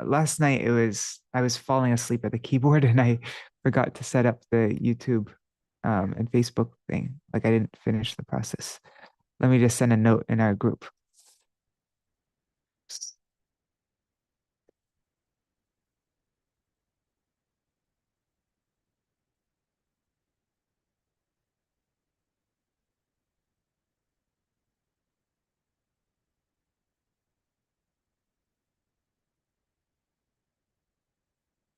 last night I was falling asleep at the keyboard and I forgot to set up the YouTube and Facebook thing. Like I didn't finish the process. Let me just send a note in our group.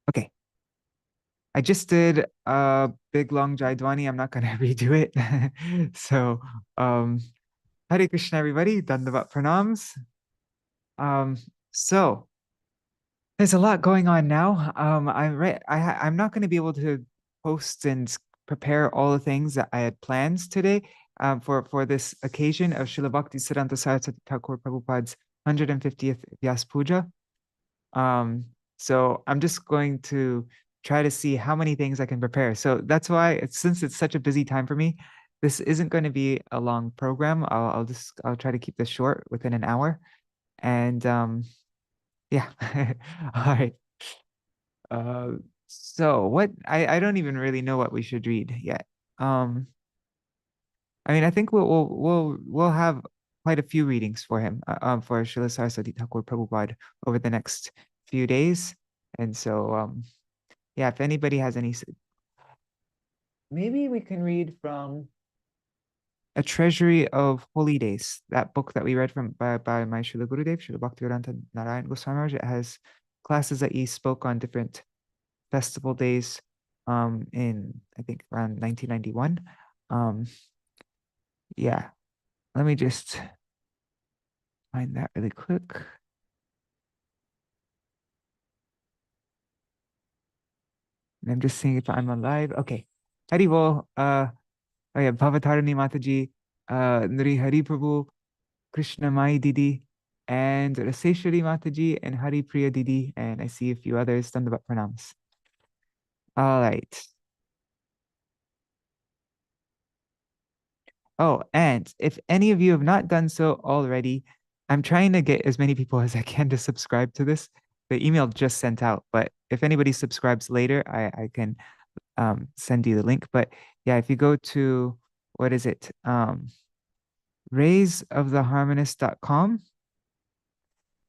Okay. I just did a big long Jaidwani. I'm not gonna redo it. So Hare Krishna everybody, Dandavat Pranams. Um so there's a lot going on now. I'm not going to be able to post and prepare all the things that I had plans today for this occasion of Śrīla Bhaktisiddhānta Sarasvatī Prabhupāda's 150th Vyas Puja. Um, so I'm just going to try to see how many things I can prepare. So that's why, since it's such a busy time for me, this isn't going to be a long program. I'll try to keep this short within an hour. And yeah, all right. Uh, so what I don't even really know what we should read yet. Um, I mean, I think we'll have quite a few readings for him, for Srila Sarasvatī Thakur Prabhupada over the next few days. And so, yeah, if anybody has any, maybe we can read from A Treasury of Holy Days, that book that we read from by my Srila Gurudev, Srila Bhaktivedanta Narayan Goswami. It has classes that he spoke on different festival days in I think around 1991. Um, yeah, let me just find that really quick. And I'm just seeing if I'm alive. Okay. Haribol, oh yeah, Bhavatarani Mataji, Nri Hari Prabhu, Krishna Mai Didi, and Raseshwari Mataji, and Hari Priya Didi, and I see a few others. Dandavat Pranams. All right. Oh, and if any of you have not done so already, I'm trying to get as many people as I can to subscribe to this. The email just sent out, but if anybody subscribes later, I can send you the link. But yeah, if you go to, what is it? Raysoftheharmonist.com,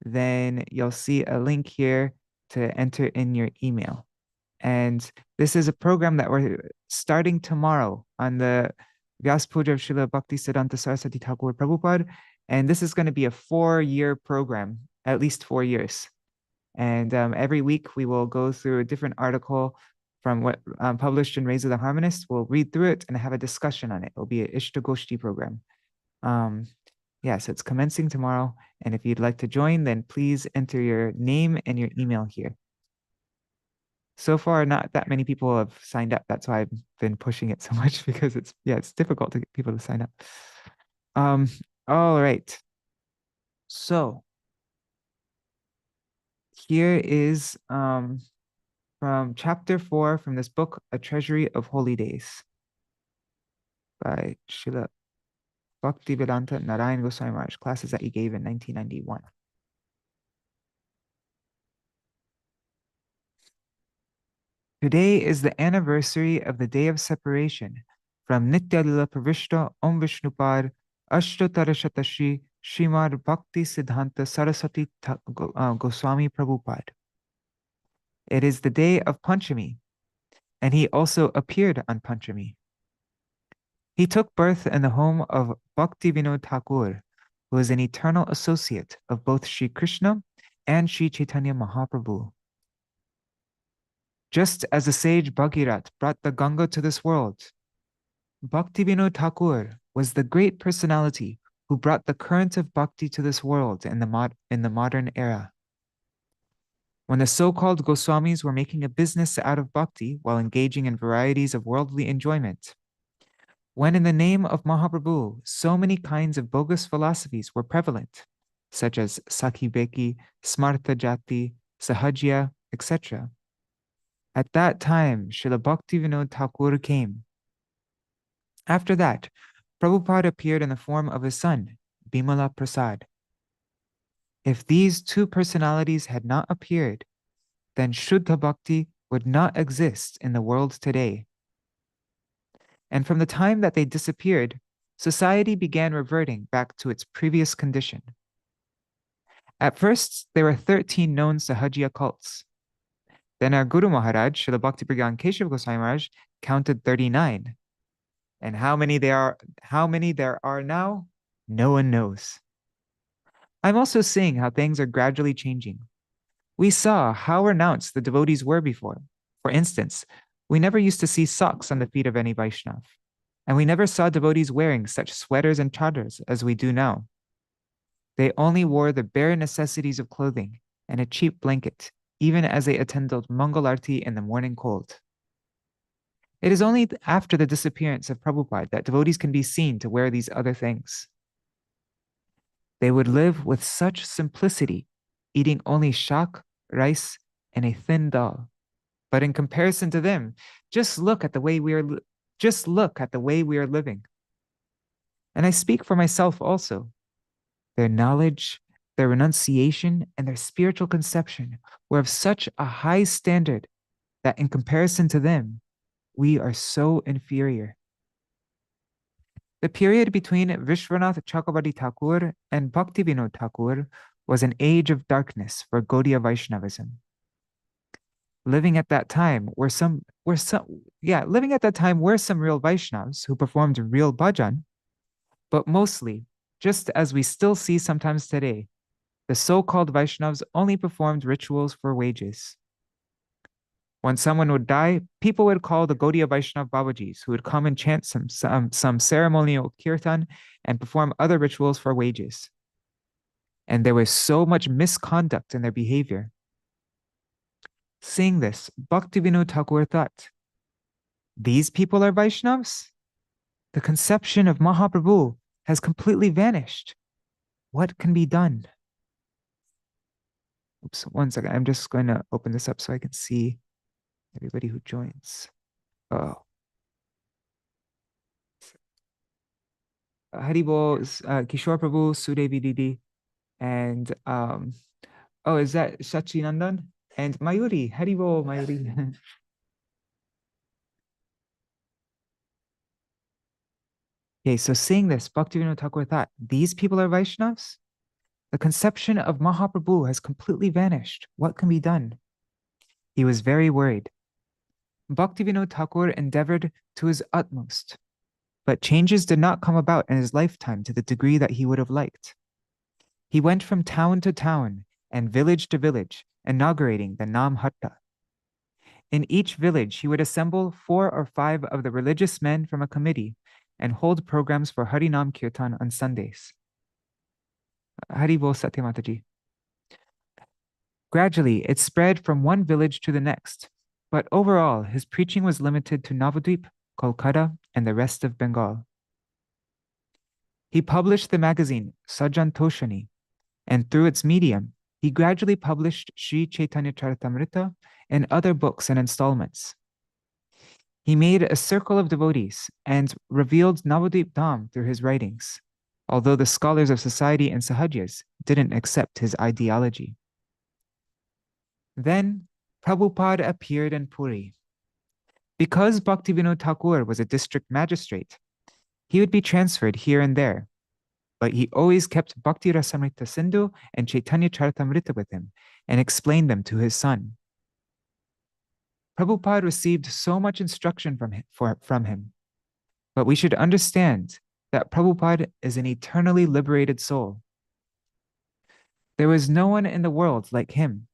then you'll see a link here to enter in your email. And this is a program that we're starting tomorrow on the Vyas Puja of Śrīla Bhaktisiddhānta Sarasvatī Thakur Prabhupāda. And this is going to be a 4-year program, at least 4 years. And every week we will go through a different article from what published in Rays of the Harmonist. We'll read through it and have a discussion on it. It'll be an Ishtagoshti program. Yeah, so it's commencing tomorrow. And if you'd like to join, then please enter your name and your email here. So far, not that many people have signed up. That's why I've been pushing it so much because it's difficult to get people to sign up. All right. So here is from chapter 4 from this book, A Treasury of Holy Days by Srila Bhaktivedanta Narayan Goswami Maharaj, classes that he gave in 1991. Today is the anniversary of the day of separation from Nitya Lila Pravishta Om Vishnupad Ashtatarashatashi Srimad Bhaktisiddhānta Sarasvatī Gosvāmī Prabhupāda. It is the day of Panchami, and he also appeared on Panchami. He took birth in the home of Bhakti Vinod Thakur, who is an eternal associate of both Sri Krishna and Sri Chaitanya Mahaprabhu. Just as the sage Bhagirath brought the Ganga to this world, Bhakti Vinod Thakur was the great personality who brought the current of bhakti to this world in the modern era. When the so-called Goswamis were making a business out of bhakti while engaging in varieties of worldly enjoyment, when in the name of Mahaprabhu so many kinds of bogus philosophies were prevalent, such as Sakhi-Beki, Smartha Jati, Sahajya, etc., at that time, Srila Bhakti Vinod Thakur came. After that, Prabhupada appeared in the form of his son, Bimala Prasad. If these two personalities had not appeared, then Shuddha Bhakti would not exist in the world today. And from the time that they disappeared, society began reverting back to its previous condition. At first, there were 13 known Sahajiya cults. Then our Guru Mahārāja, Śrīla Bhaktisiddhānta Keśava Gosvāmī Mahārāja, counted 39. And how many there are now, no one knows. I'm also seeing how things are gradually changing. We saw how renounced the devotees were before. For instance, we never used to see socks on the feet of any Vaishnav, and we never saw devotees wearing such sweaters and chadars as we do now. They only wore the bare necessities of clothing and a cheap blanket, even as they attended Mangal Arti in the morning cold. It is only after the disappearance of Prabhupada that devotees can be seen to wear these other things. They would live with such simplicity, eating only shak, rice, and a thin dal. But in comparison to them, just look at the way we are living. And I speak for myself also. Their knowledge, their renunciation, and their spiritual conception were of such a high standard that in comparison to them, we are so inferior. The period between Vishwanath Chakravarti Thakur and Bhaktivinoda Thakur was an age of darkness for Gaudiya Vaishnavism. Living at that time were some real Vaishnavas who performed real bhajan, but mostly, just as we still see sometimes today, the so-called Vaishnavas only performed rituals for wages. When someone would die, people would call the Gaudiya Vaishnav Babajis, who would come and chant some ceremonial kirtan and perform other rituals for wages. And there was so much misconduct in their behavior. Seeing this, Bhaktivinoda Thakur thought, these people are Vaishnavas? The conception of Mahaprabhu has completely vanished. What can be done? Oops, one second. I'm just going to open this up so I can see everybody who joins. Oh. Haribol, Kishore Prabhu, Sudevi Didi, and is that Shachinandan? And Mayuri, Haribol, Mayuri. Okay, so seeing this, Bhaktivinoda Thakur thought, these people are Vaishnavas? The conception of Mahaprabhu has completely vanished. What can be done? He was very worried. Bhaktivinoda Thakur endeavored to his utmost, but changes did not come about in his lifetime to the degree that he would have liked. He went from town to town and village to village, inaugurating the Nam Hatta. In each village, he would assemble 4 or 5 of the religious men from a committee and hold programs for Harinam Kirtan on Sundays. Haribol Satya Mataji. Gradually, it spread from one village to the next, but overall, his preaching was limited to Navadvip, Kolkata, and the rest of Bengal. He published the magazine Sajantoshani, and through its medium, he gradually published Sri Chaitanya Charitamrita and other books and installments. He made a circle of devotees and revealed Navadvip Dham through his writings, although the scholars of society and Sahajiyas didn't accept his ideology. Then Prabhupada appeared in Puri. Because Bhaktivinoda Thakur was a district magistrate, he would be transferred here and there, but he always kept Bhakti Rasamrita Sindhu and Chaitanya Charitamrita with him and explained them to his son. Prabhupada received so much instruction from him, but we should understand that Prabhupada is an eternally liberated soul. There was no one in the world like him.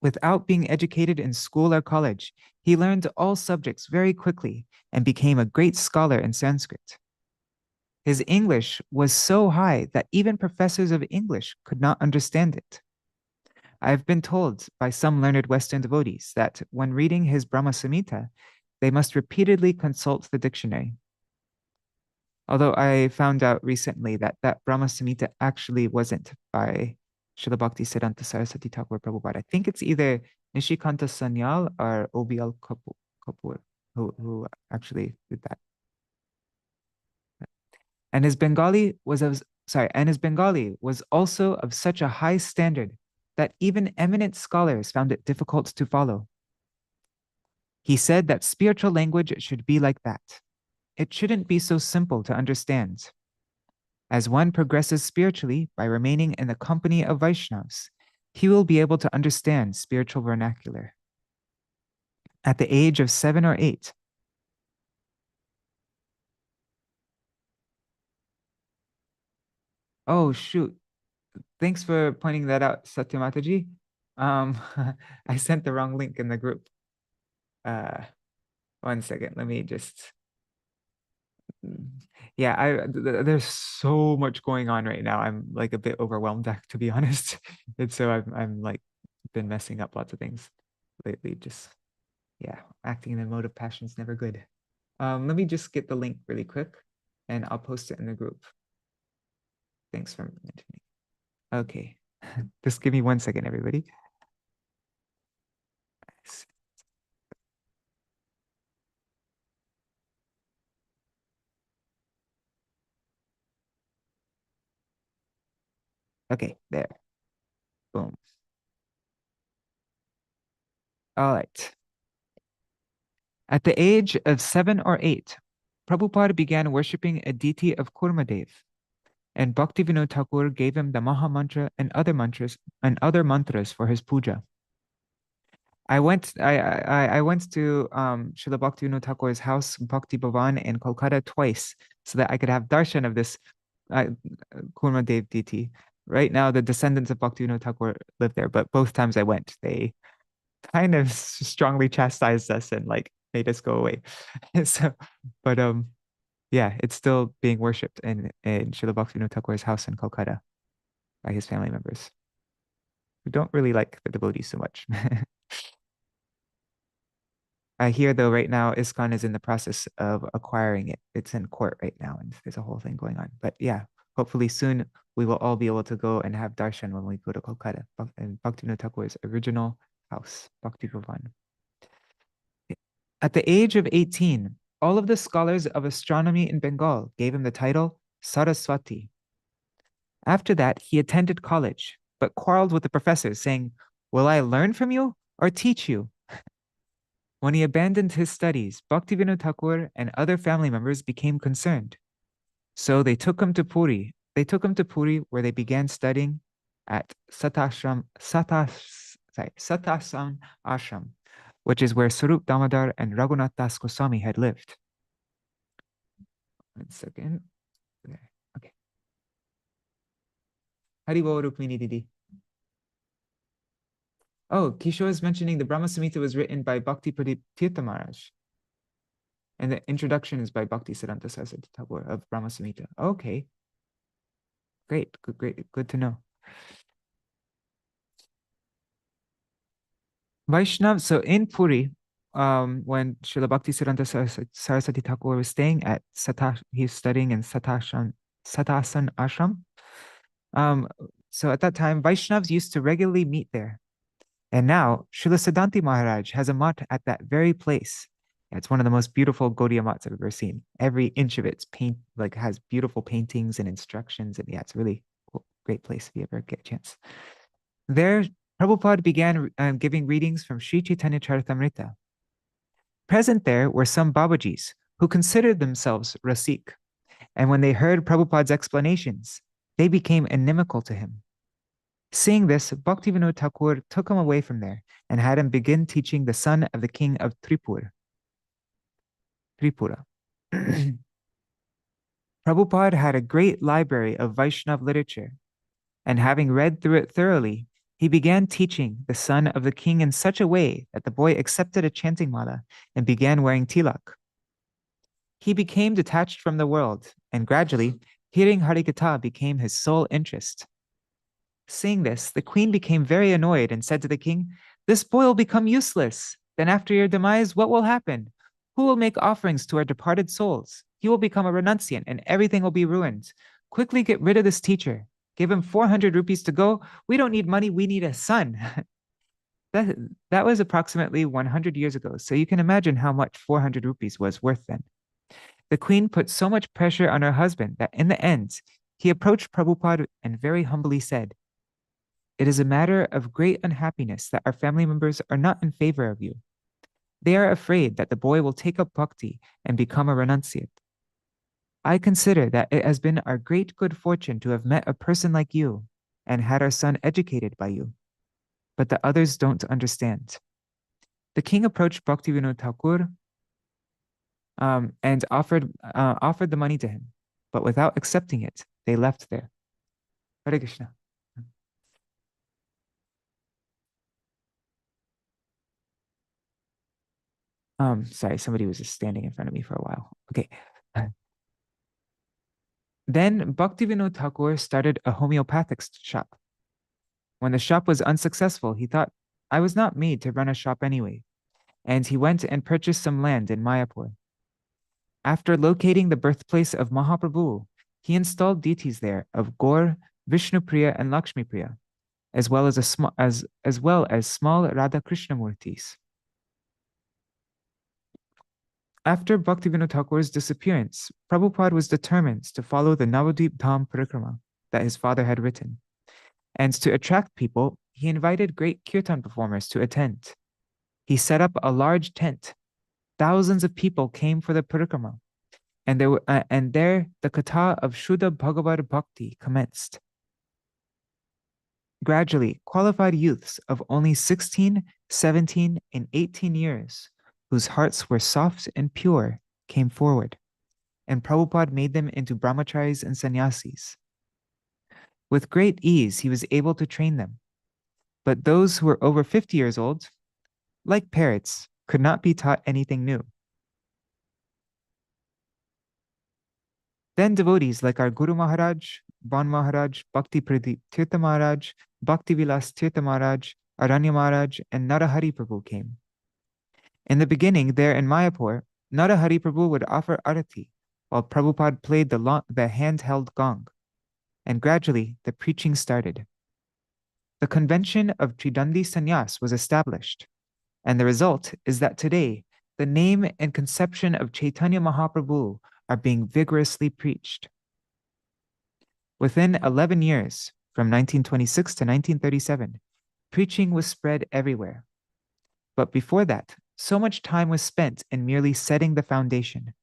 Without being educated in school or college, he learned all subjects very quickly and became a great scholar in Sanskrit. His English was so high that even professors of English could not understand it. I have been told by some learned Western devotees that when reading his Brahma Samhita, they must repeatedly consult the dictionary. Although I found out recently that Brahma Samhita actually wasn't by Śrīla Bhaktisiddhānta Sarasvatī Thakur Prabhupada. I think it's either Nishikanta Sanyal or OBL Kapoor who actually did that. And his Bengali was of and his Bengali was also of such a high standard that even eminent scholars found it difficult to follow. He said that spiritual language should be like that. It shouldn't be so simple to understand. As one progresses spiritually by remaining in the company of Vaishnavas, he will be able to understand spiritual vernacular. At the age of 7 or 8, oh shoot, thanks for pointing that out, Satyamataji. I sent the wrong link in the group. 1 second, let me just, yeah, there's so much going on right now. I'm like a bit overwhelmed, to be honest. And so I'm like been messing up lots of things lately. Just, yeah, acting in the mode of passion is never good. Let me just get the link really quick and I'll post it in the group. Thanks for mentioning. Okay, just give me 1 second, everybody. Okay, there. Boom. All right. At the age of 7 or 8, Prabhupada began worshipping a deity of Kurmadev, and Bhaktivinoda Thakur gave him the Maha Mantra and other mantras for his puja. I went to Srila Bhaktivinoda Thakur's house, Bhakti Bhavan in Kolkata twice, so that I could have darshan of this Kurmadev deity. Right now, the descendants of Bhaktivinoda Thakur live there, but both times I went, they kind of strongly chastised us and like made us go away. So, but yeah, it's still being worshipped in Srila Bhaktivinoda Thakur's house in Kolkata by his family members who don't really like the devotees so much. I hear though right now ISKCON is in the process of acquiring it. It's in court right now, and there's a whole thing going on. But yeah, hopefully soon we will all be able to go and have darshan when we go to Kolkata and Bhaktivinoda Thakur's original house, Bhakti Bhavan. At the age of 18, all of the scholars of astronomy in Bengal gave him the title Sarasvatī. After that, he attended college, but quarreled with the professors, saying, "Will I learn from you or teach you?" When he abandoned his studies, Bhaktivinoda Thakur and other family members became concerned. So they took him to Puri. Where they began studying at Satasam Ashram, which is where Sarup Damodar and Raghunath Das Goswami had lived. 1 second. There. Okay. Haribol Rukmini Didi. Oh, Keśava is mentioning the Brahma Samhita was written by Bhakti Tirtha Maharaj. And the introduction is by Bhaktisiddhānta Sarasvatī Thakur of Brahma Samhita. Okay. Great, good to know. Vaishnav, so in Puri, when Śrīla Bhaktisiddhānta Sarasvatī Thakur was staying at he's studying in Satasan Ashram. So at that time, Vaishnavas used to regularly meet there. And now, Srila Siddhanti Mahārāja has a mat at that very place. It's one of the most beautiful Gaudiya mats I've ever seen. Every inch of it's has beautiful paintings and instructions. And yeah, it's a really cool, great place if you ever get a chance. There, Prabhupada began giving readings from Sri Chaitanya Charitamrita. Present there were some Babajis who considered themselves Rasik. And when they heard Prabhupada's explanations, they became inimical to him. Seeing this, Bhaktivinoda Thakur took him away from there and had him begin teaching the son of the king of Tripura. Prabhupada had a great library of Vaishnav literature, and having read through it thoroughly, he began teaching the son of the king in such a way that the boy accepted a chanting mala and began wearing tilak. He became detached from the world, and gradually, hearing Harikatha became his sole interest. Seeing this, the queen became very annoyed and said to the king, "This boy will become useless. Then after your demise, what will happen? Who will make offerings to our departed souls? He will become a renunciant and everything will be ruined. Quickly get rid of this teacher. Give him 400 rupees to go. We don't need money, we need a son." That was approximately 100 years ago, so you can imagine how much 400 rupees was worth then. The queen put so much pressure on her husband that in the end, He approached Prabhupada and very humbly said, "It is a matter of great unhappiness that our family members are not in favor of you. They are afraid that the boy will take up bhakti and become a renunciate. I consider that it has been our great good fortune to have met a person like you and had our son educated by you. But the others don't understand." The king approached Bhaktivinoda Thakur and offered the money to him, but without accepting it, they left there. Hare Krishna. Sorry, somebody was just standing in front of me for a while. Okay. Then Bhaktivinoda Thakur started a homeopathic shop. When the shop was unsuccessful, he thought, "I was not made to run a shop anyway," and he went and purchased some land in Mayapur. After locating the birthplace of Mahaprabhu, he installed deities there of Gaur, Vishnupriya, and Lakshmipriya, as well as small Radha Krishna murtis. After Bhaktivinoda Thakur's disappearance, Prabhupada was determined to follow the Navadvip Dham Parikrama that his father had written. And to attract people, he invited great kirtan performers to attend. He set up a large tent. Thousands of people came for the parikrama, and there the katha of Shuddha Bhagavad Bhakti commenced. Gradually, qualified youths of only 16, 17, and 18 years, whose hearts were soft and pure, came forward, and Prabhupada made them into brahmacharis and sannyasis. With great ease, he was able to train them. But those who were over 50 years old, like parrots, could not be taught anything new. Then devotees like our Guru Mahārāja, Ban Mahārāja, Bhakti Tirtha Mahārāja, Bhakti Vilas Tirtha Mahārāja, Aranya Mahārāja, and Narahari Prabhu came. In the beginning, there in Mayapur, Narahari Prabhu would offer arati, while Prabhupada played the handheld gong, and gradually the preaching started. The convention of Tridandi Sannyas was established, and the result is that today, the name and conception of Chaitanya Mahaprabhu are being vigorously preached. Within 11 years, from 1926 to 1937, preaching was spread everywhere. But before that, so much time was spent in merely setting the foundation.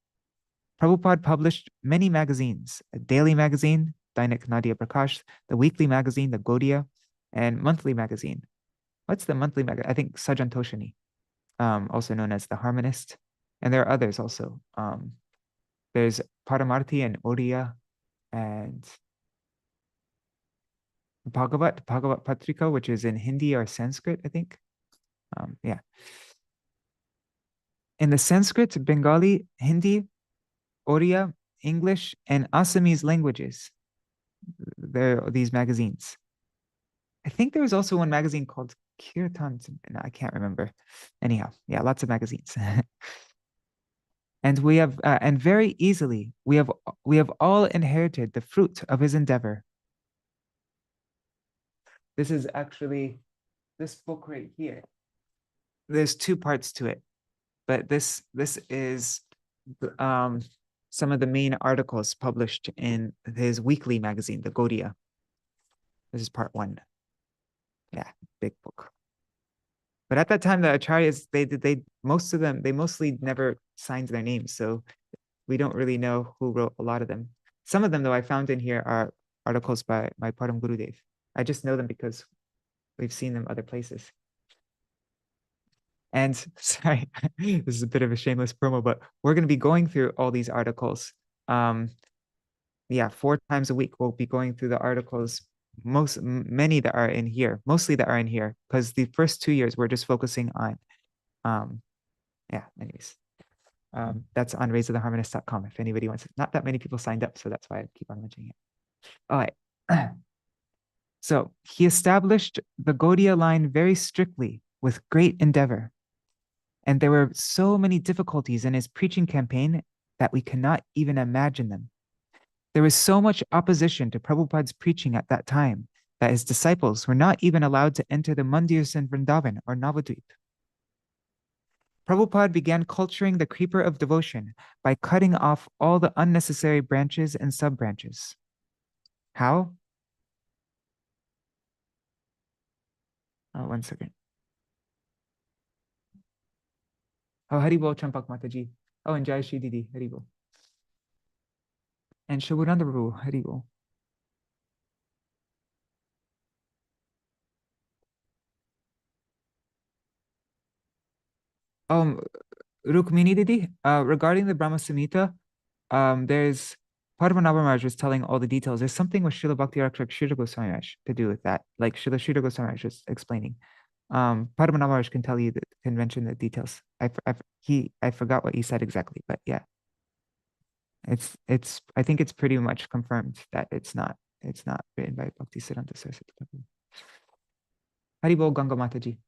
Prabhupada published many magazines, a daily magazine, Dainik Nadia Prakash, the weekly magazine, the Gaudiya, and monthly magazine. What's the monthly magazine? I think Sajantoshani, also known as the Harmonist. And there are others also. There's Paramarthi and Oriya and Bhagavat Patrika, which is in Hindi or Sanskrit, I think. Yeah. In the Sanskrit, Bengali, Hindi, Oriya, English, and Assamese languages, there are these magazines. I think there was also one magazine called Kirtan. No, I can't remember. Anyhow, yeah, lots of magazines. And we have, and very easily, we have all inherited the fruit of his endeavor. This is actually this book right here. There's two parts to it, but this is some of the main articles published in his weekly magazine, the Gaudiya. This is part one. Yeah, big book. But at that time, the acharyas, they mostly never signed their names, so we don't really know who wrote a lot of them. Some of them, though, I found in here are articles by my Param Gurudev. I just know them because we've seen them other places. And sorry, this is a bit of a shameless promo, but we're going to be going through all these articles. 4 times a week, we'll be going through the articles, many that are in here, mostly that are in here, because the first 2 years we're just focusing on, anyways. That's on raiseoftheharmonist.com if anybody wants it. Not that many people signed up, so that's why I keep on mentioning it. All right. So he established the Gaudiya line very strictly with great endeavor. And there were so many difficulties in his preaching campaign that we cannot even imagine them. There was so much opposition to Prabhupada's preaching at that time that his disciples were not even allowed to enter the mandirs in Vrindavan or Navadvip. Prabhupada began culturing the creeper of devotion by cutting off all the unnecessary branches and sub-branches. How? One second. Oh, Haribol Champak Mataji. Oh, and Jai Shri Didi, Haribol. And Shabunanda Prabhu, Haribol. Rukmini Didi, regarding the Brahma Samhita, there's Padmanabha Maharaj was telling all the details. There's something with Śrīla Bhakti Śrīla Gosvāmī Maharaj to do with that, like Śrīla Gosvāmī Maharaj was explaining. Padmanabha Maharaj can tell you the convention, the details. I forgot what he said exactly, but yeah, it's I think it's pretty much confirmed that it's not written by Bhaktisiddhānta Sarasvatī. Haribol Ganga Mataji.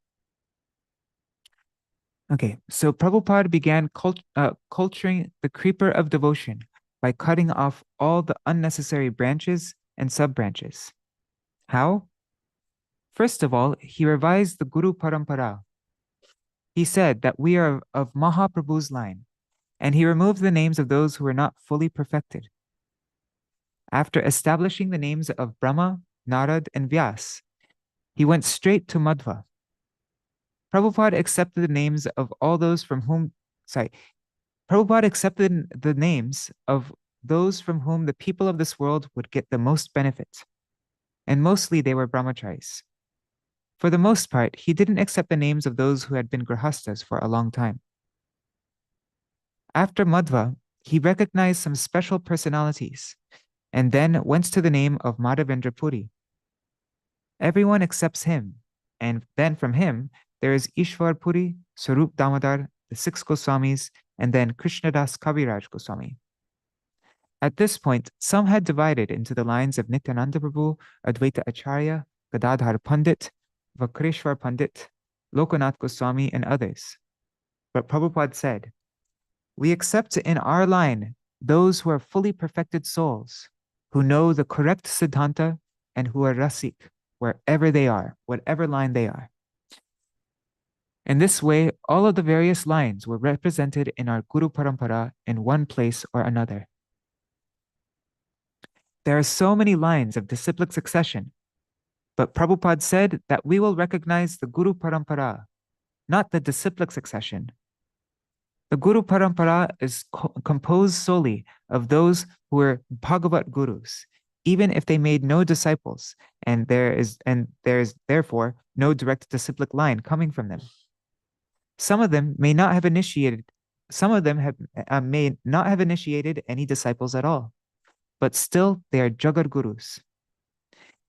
Okay, so Prabhupada began culturing the creeper of devotion by cutting off all the unnecessary branches and sub-branches. How? First of all, he revised the Guru Parampara. He said that we are of Mahaprabhu's line, and he removed the names of those who were not fully perfected. After establishing the names of Brahma, Narad, and Vyas, he went straight to Madhva. Prabhupada accepted the names of all those from whom, Prabhupada accepted the names of those from whom the people of this world would get the most benefit. And mostly they were brahmacharis. For the most part, he didn't accept the names of those who had been grahastas for a long time. After Madhva, he recognized some special personalities and then went to the name of Madhavendra Puri. Everyone accepts him, and then from him, there is Ishwar Puri, Sarup Damodar, the 6 Goswamis, and then Krishnadas Kaviraj Goswami. At this point, some had divided into the lines of Nityananda Prabhu, Advaita Acharya, Gadadhar Pandit, Vakreshwar Pandit, Lokanath Goswami, and others. But Prabhupada said, we accept in our line those who are fully perfected souls, who know the correct Siddhanta, and who are rasik, wherever they are, whatever line they are. In this way, all of the various lines were represented in our Guru Parampara in one place or another. There are so many lines of disciplic succession, but Prabhupada said that we will recognize the Guru Parampara, not the disciplic succession. The Guru Parampara is composed solely of those who were Bhagavat Gurus, even if they made no disciples, and there is therefore no direct disciplic line coming from them. Some of them may not have initiated any disciples at all, but still they are Jagat Gurus.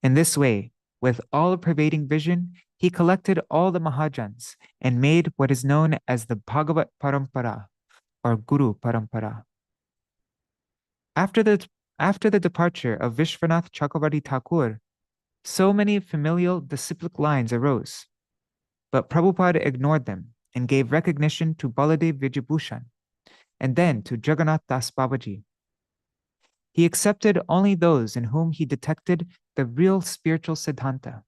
In this way, with all-pervading vision, he collected all the Mahajans and made what is known as the Bhagavat Parampara, or Guru Parampara. After the departure of Vishwanath Chakravarti Thakur, so many familial disciplic lines arose, but Prabhupada ignored them and gave recognition to Baladev Vijayabhushan, and then to Jagannath Das Babaji. He accepted only those in whom he detected the real spiritual Siddhanta.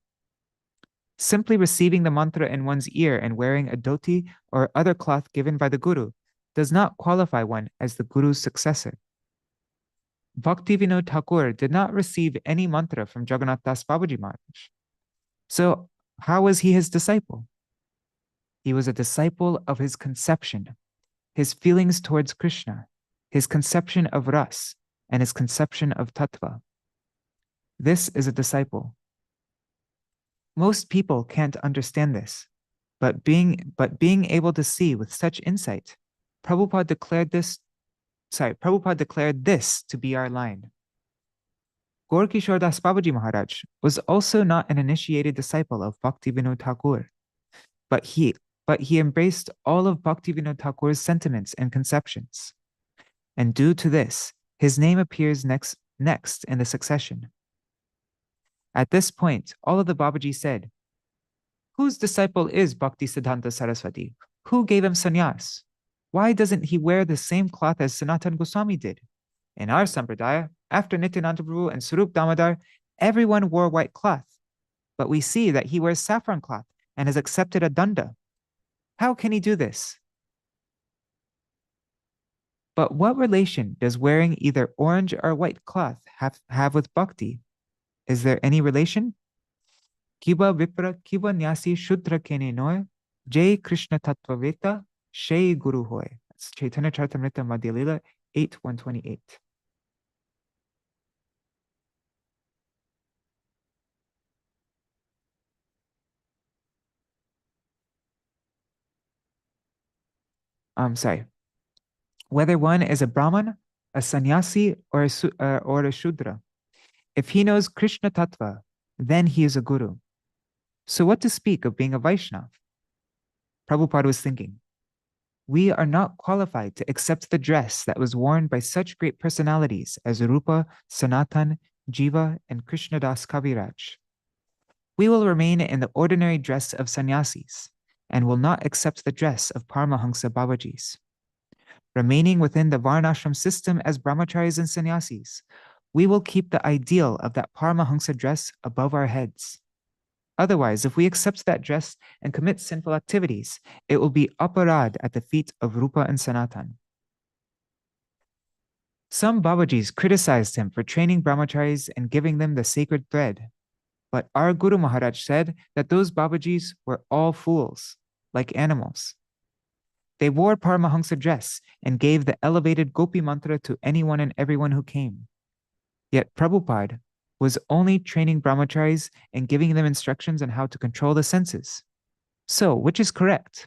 Simply receiving the mantra in one's ear and wearing a dhoti or other cloth given by the Guru does not qualify one as the Guru's successor. Bhaktivinoda Thakur did not receive any mantra from Jagannath Das Babaji Maharaj. So how was he his disciple? He was a disciple of his conception, his feelings towards Krishna, his conception of ras, and his conception of tattva. This is a disciple. Most people can't understand this, but being able to see with such insight, Prabhupada declared this to be our line. Gaur Kishore Das Babaji Maharaj was also not an initiated disciple of Bhaktivinoda Thakur, but he embraced all of Bhaktivinoda Thakur's sentiments and conceptions. And due to this, his name appears next in the succession. At this point, all of the Babaji said, whose disciple is Bhaktisiddhānta Sarasvatī? Who gave him sannyas? Why doesn't he wear the same cloth as Sanatana Goswami did? In our sampradaya, after Nityananda Prabhu and Sarup Damodar, everyone wore white cloth, but we see that he wears saffron cloth and has accepted a danda. How can he do this? But what relation does wearing either orange or white cloth have with bhakti? Is there any relation? Kiba Vipra Kiba Nyasi Shudra Kene Noy, Jai Krishna Tattva Veta, Shei Guru Hoy. That's Chaitanya Charitamrita Madhya Lila 8:128. Sorry. Whether one is a Brahman, a sannyasi, or a Shudra, if he knows Krishna Tattva, then he is a Guru. So what to speak of being a Vaishnava? Prabhupada was thinking, we are not qualified to accept the dress that was worn by such great personalities as Rupa, Sanatan, Jiva, and Krishnadas Kaviraj. We will remain in the ordinary dress of sannyasis and will not accept the dress of Paramahansa Babajis. Remaining within the Varnashram system as brahmacharis and sannyasis, we will keep the ideal of that Paramahansa dress above our heads. Otherwise, if we accept that dress and commit sinful activities, it will be aparad at the feet of Rupa and Sanatan. Some Babajis criticized him for training brahmacharis and giving them the sacred thread. But our Guru Mahārāja said that those Babajis were all fools, like animals. They wore Paramahansa dress and gave the elevated Gopi mantra to anyone and everyone who came. Yet Prabhupada was only training brahmacharis and giving them instructions on how to control the senses. So, which is correct?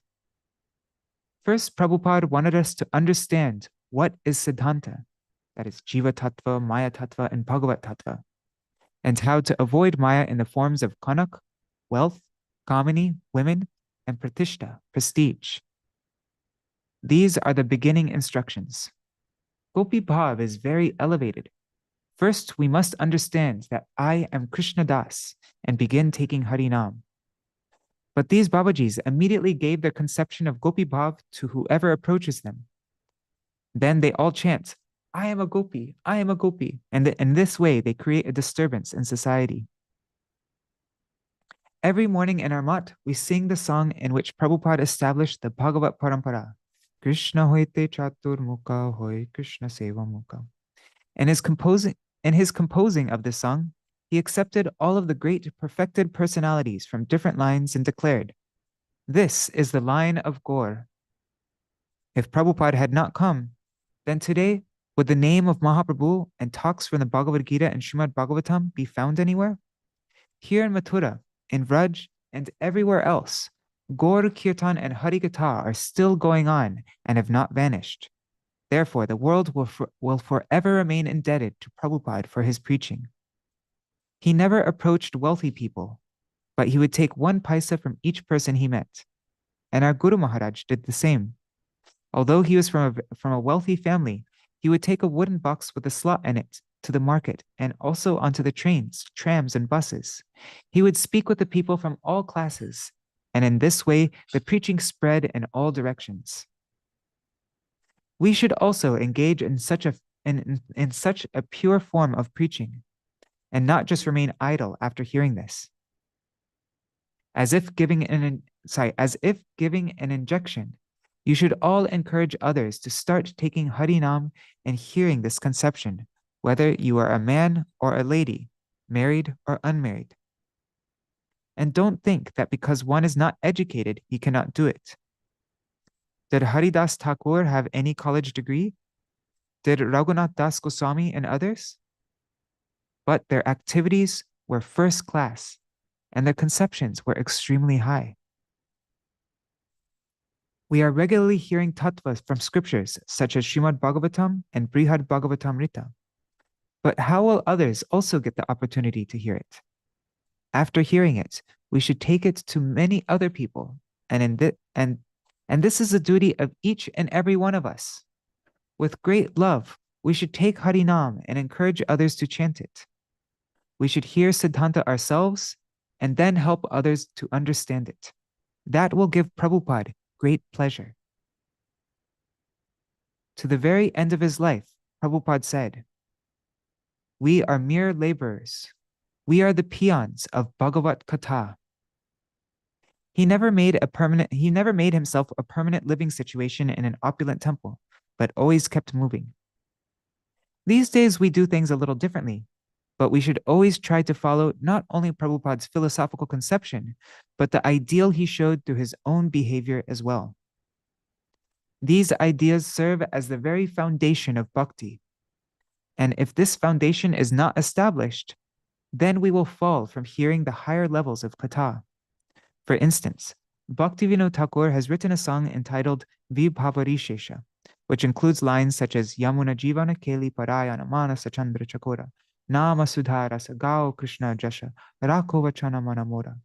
First, Prabhupada wanted us to understand what is Siddhanta, that is Jiva Tattva, Maya Tattva, and Bhagavat Tattva, and how to avoid Maya in the forms of kanak, wealth, kamini, women, and pratishta, prestige. These are the beginning instructions. Gopi Bhav is very elevated. First, we must understand that I am Krishna Das and begin taking Harinam. But these Babajis immediately gave their conception of Gopi Bhav to whoever approaches them. Then they all chant, I am a Gopi, I am a Gopi. And in this way, they create a disturbance in society. Every morning in our mat, we sing the song in which Prabhupada established the Bhagavat Parampara. Krishna hoite chatur mukha hoy Krishna seva mukha. In his composing of this song, he accepted all of the great perfected personalities from different lines and declared, this is the line of Gaur. If Prabhupada had not come, then today, would the name of Mahaprabhu and talks from the Bhagavad Gita and Srimad Bhagavatam be found anywhere? Here in Mathura, in Vraj, and everywhere else, Gaur Kirtan and Hari Katha are still going on and have not vanished. Therefore, the world will forever remain indebted to Prabhupada for his preaching. He never approached wealthy people, but he would take 1 paisa from each person he met. And our Guru Mahārāja did the same. Although he was from a wealthy family, he would take a wooden box with a slot in it to the market and also onto the trains, trams, and buses. He would speak with the people from all classes, and in this way, the preaching spread in all directions. We should also engage in such a pure form of preaching, and not just remain idle after hearing this. As if giving an injection, you should all encourage others to start taking Harinam and hearing this conception, whether you are a man or a lady, married or unmarried. And don't think that because one is not educated, he cannot do it. Did Haridas Thakur have any college degree? Did Raghunath Das Goswami and others? But their activities were first class, and their conceptions were extremely high. We are regularly hearing tattvas from scriptures such as Srimad Bhagavatam and Brihad Bhagavatamrita. But how will others also get the opportunity to hear it? After hearing it, we should take it to many other people, and this is the duty of each and every one of us. With great love, we should take Harinam and encourage others to chant it. We should hear Siddhanta ourselves and then help others to understand it. That will give Prabhupada great pleasure. To the very end of his life, Prabhupada said, we are mere laborers. We are the peons of Bhagavat Katha. He never made himself a permanent living situation in an opulent temple, but always kept moving. These days we do things a little differently. But we should always try to follow not only Prabhupada's philosophical conception, but the ideal he showed through his own behavior as well. These ideas serve as the very foundation of bhakti. And if this foundation is not established, then we will fall from hearing the higher levels of katha. For instance, Bhaktivinoda Thakur has written a song entitled Vibhavarishesha, which includes lines such as Yamuna Jivana Keli Parayana Manasa Chandra Chakora, Nama Sudha Rasa Gao Krishna Jasha, Rakho Vachana Manamora.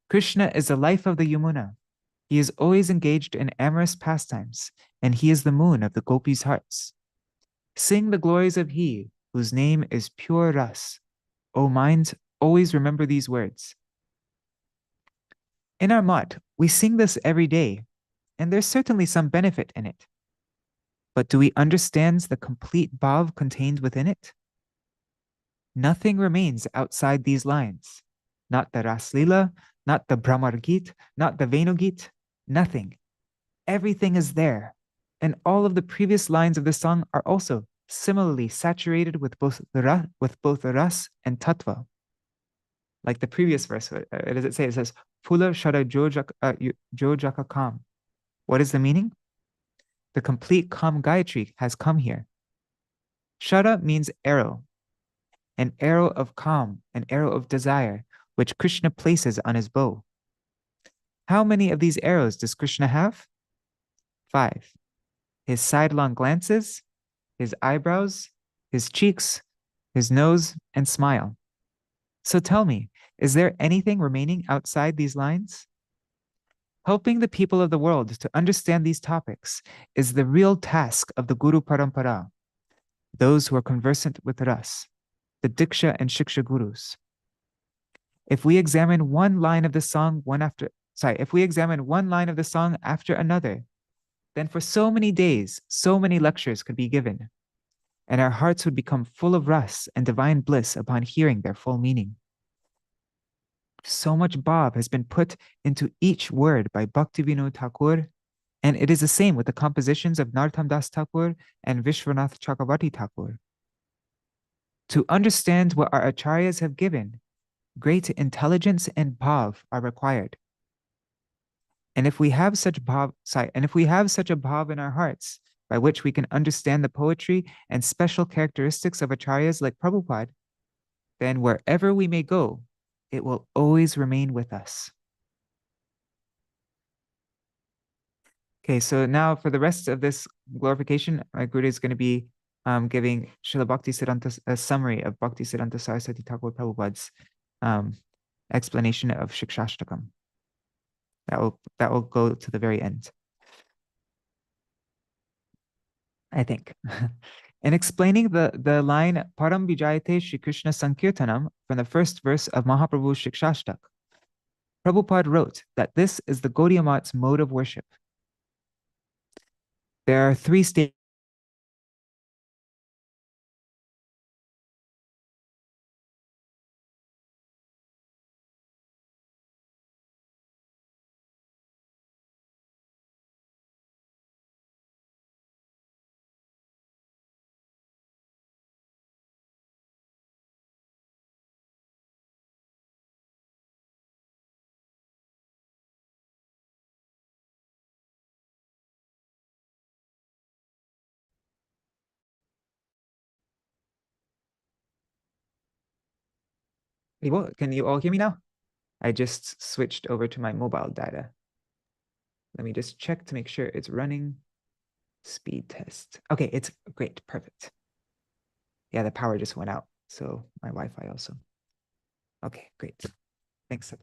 Krishna is the life of the Yamuna. He is always engaged in amorous pastimes, and he is the moon of the gopis' hearts. Sing the glories of he whose name is pure ras. O minds, always remember these words. In our mat, we sing this every day, and there's certainly some benefit in it. But do we understand the complete bhav contained within it? Nothing remains outside these lines. Not the Raslila, not the Brahmar Git, not the Venugit, nothing. Everything is there. And all of the previous lines of the song are also similarly saturated with both the ras and tattva. Like the previous verse, what does it say? It says, Pula Shara Jojaka Kam. What is the meaning? The complete Kam Gayatri has come here. Shara means arrow, an arrow of Kam, an arrow of desire, which Krishna places on his bow. How many of these arrows does Krishna have? 5. His sidelong glances, his eyebrows, his cheeks, his nose, and smile. So tell me, is there anything remaining outside these lines? Helping the people of the world to understand these topics is the real task of the Guru Parampara, those who are conversant with Ras, the Diksha and Shiksha Gurus. If we examine one line of the song after another, then for so many days, so many lectures could be given, and our hearts would become full of ras and divine bliss upon hearing their full meaning. So much bhav has been put into each word by Bhaktivinoda Thakur, and it is the same with the compositions of Narottam Das Thakur and Vishwanath Chakravarti Thakur. To understand what our acharyas have given, great intelligence and bhav are required. And if we have such a bhav in our hearts, by which we can understand the poetry and special characteristics of acharyas like Prabhupada, then wherever we may go, it will always remain with us. Okay, so now for the rest of this glorification, my Guru is going to be giving Śrīla Bhaktisiddhānta a summary of Bhaktisiddhānta Sarasvatī Thakur Prabhupada's explanation of Shikshashtakam. That will go to the very end, I think. In explaining the line Param Vijayate Shri Krishna Sankirtanam from the first verse of Mahaprabhu's Shikshashtak, Prabhupada wrote that this is the Gaudiya Math's mode of worship. There are 3 stages. Can you all hear me now? I just switched over to my mobile data. Let me just check to make sure it's running. Speed test. Okay, it's great, perfect. Yeah, the power just went out, so my Wi-Fi also. Okay, great. Thanks.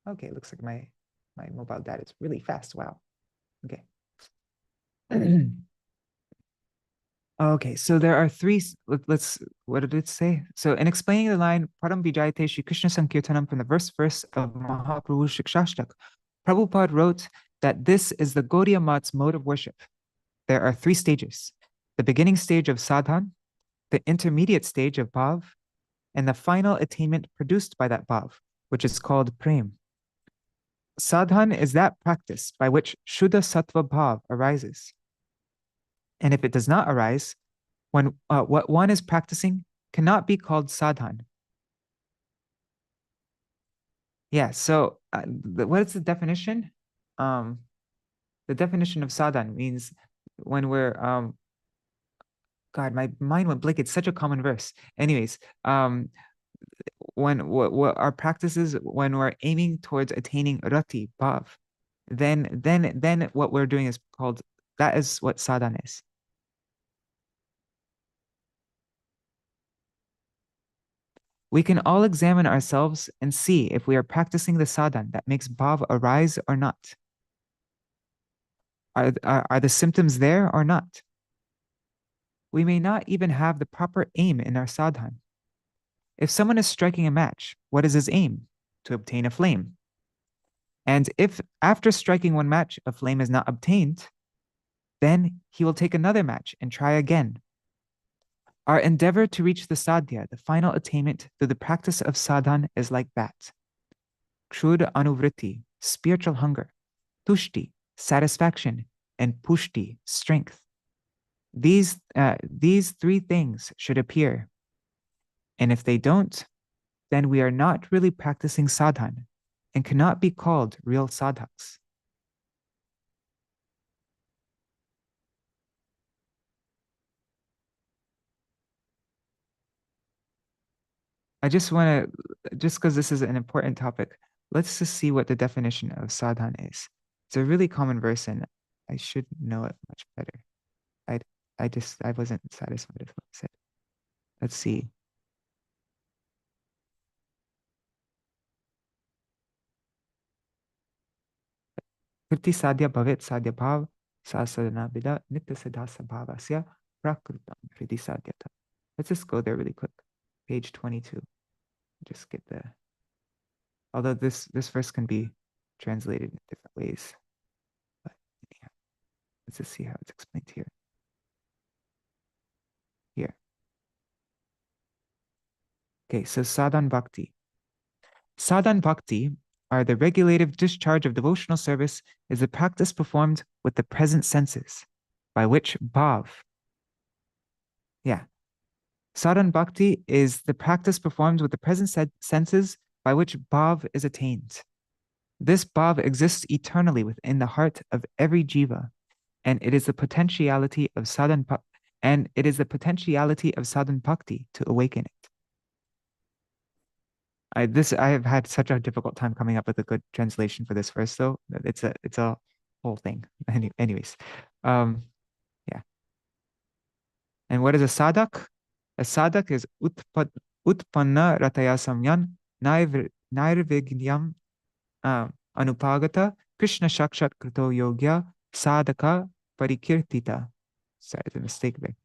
Okay, looks like my mobile data is really fast. Wow. Okay. Okay, so there are 3, what did it say? So in explaining the line, Param Vijayate Shri Krishna Sankirtanam from the verse of Mahaprabhu's Shikshashtak, Prabhupada wrote that this is the Gaudiya Math's mode of worship. There are 3 stages: the beginning stage of sadhan, the intermediate stage of bhav, and the final attainment produced by that bhav, which is called prem. Sadhan is that practice by which Shuddha Sattva Bhav arises. And if it does not arise, when what one is practicing cannot be called sadhan. Yeah, so what is the definition? The definition of sadhan means when we're God, my mind went blank. It's such a common verse. Anyways, when what our practices when we're aiming towards attaining rati bhav, then what we're doing is called, that is what sadhan is. We can all examine ourselves and see if we are practicing the sadhan that makes bhav arise or not. Are the symptoms there or not? We may not even have the proper aim in our sadhan. If someone is striking a match, what is his aim? To obtain a flame. And if after striking one match, a flame is not obtained, then he will take another match and try again. Our endeavor to reach the sadhya, the final attainment through the practice of sadhan, is like that. Kshudha anuvritti, spiritual hunger, tushti, satisfaction, and pushti, strength. These three things should appear. And if they don't, then we are not really practicing sadhan and cannot be called real sadhaks. I just want to, just because this is an important topic, let's just see what the definition of sadhan is. It's a really common verse and I should know it much better. I wasn't satisfied with what I said. Let's see. Kriti sadhya bhavet sadhya bhav sasadana vida nitya siddhasa bhavasya prakrutam kriti sadhyata. Let's just go there really quick. Page 22. Just get the, although this verse can be translated in different ways. But anyhow, let's just see how it's explained here. Here. Okay, so sadhan bhakti. Sadhan bhakti, are the regulative discharge of devotional service, is a practice performed with the present senses, by which bhav. Yeah. Sadhan bhakti is the practice performed with the present senses by which bhav is attained. This bhav exists eternally within the heart of every jiva, and it is the potentiality of sadhan bhakti to awaken it. I have had such a difficult time coming up with a good translation for this verse, though. It's a whole thing. Anyways, yeah. And what is a sadhak? A sadhak is utpanna rataya samyan nairvigyam anupagata Krishna shakshat krito yogya sadhaka parikirtita. Sorry, there's a mistake there.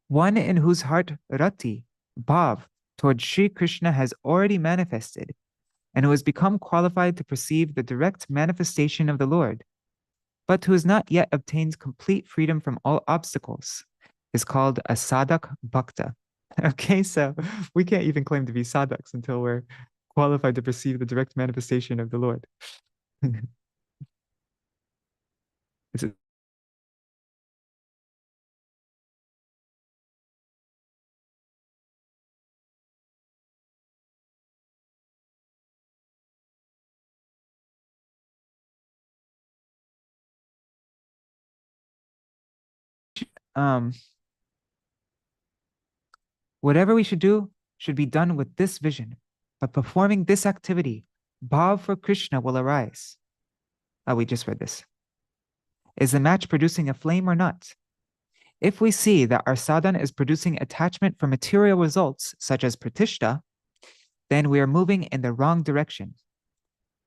One in whose heart rati, bhav, towards Sri Krishna has already manifested, and who has become qualified to perceive the direct manifestation of the Lord, but who has not yet obtained complete freedom from all obstacles, is called a sadhak bhakta. Okay, so we can't even claim to be sadhaks until we're qualified to perceive the direct manifestation of the Lord. It's whatever we should do should be done with this vision. By performing this activity, bhav for Krishna will arise. Oh, we just read this. Is the match producing a flame or not? If we see that our sadhana is producing attachment for material results, such as pratishta, then we are moving in the wrong direction.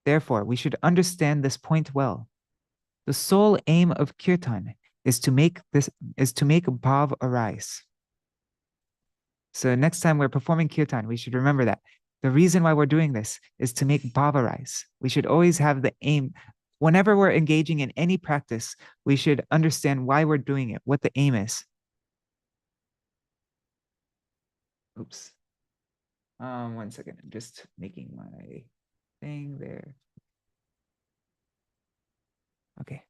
Therefore, we should understand this point well. The sole aim of kirtan is to make bhav arise. So next time we're performing kirtan, we should remember that the reason why we're doing this is to make bhav arise. We should always have the aim. Whenever we're engaging in any practice, we should understand why we're doing it, what the aim is. Oops. 1 second. I'm just making my thing there. Okay.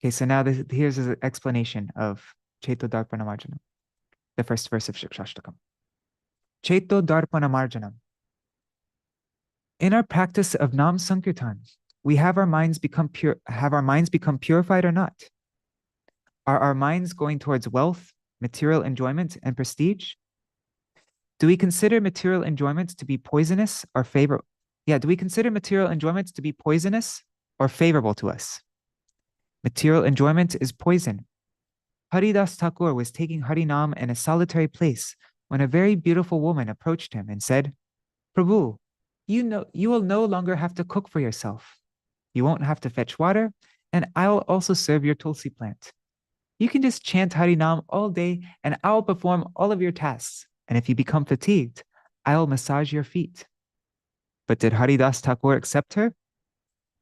Okay, so now here's an explanation of Cheto Darpana Marjanam, the first verse of Shikshashtakam. Cheto Darpana Marjanam. In our practice of Nam Sankirtan, we have our minds become purified or not? Are our minds going towards wealth, material enjoyment, and prestige? Do we consider material enjoyment to be poisonous or favorable? Do we consider material enjoyment to be poisonous or favorable to us? Material enjoyment is poison. Haridas Thakur was taking Harinam in a solitary place when a very beautiful woman approached him and said, Prabhu, you will no longer have to cook for yourself. You won't have to fetch water, and I'll also serve your tulsi plant. You can just chant Harinam all day, and I'll perform all of your tasks. And if you become fatigued, I'll massage your feet. But did Haridas Thakur accept her?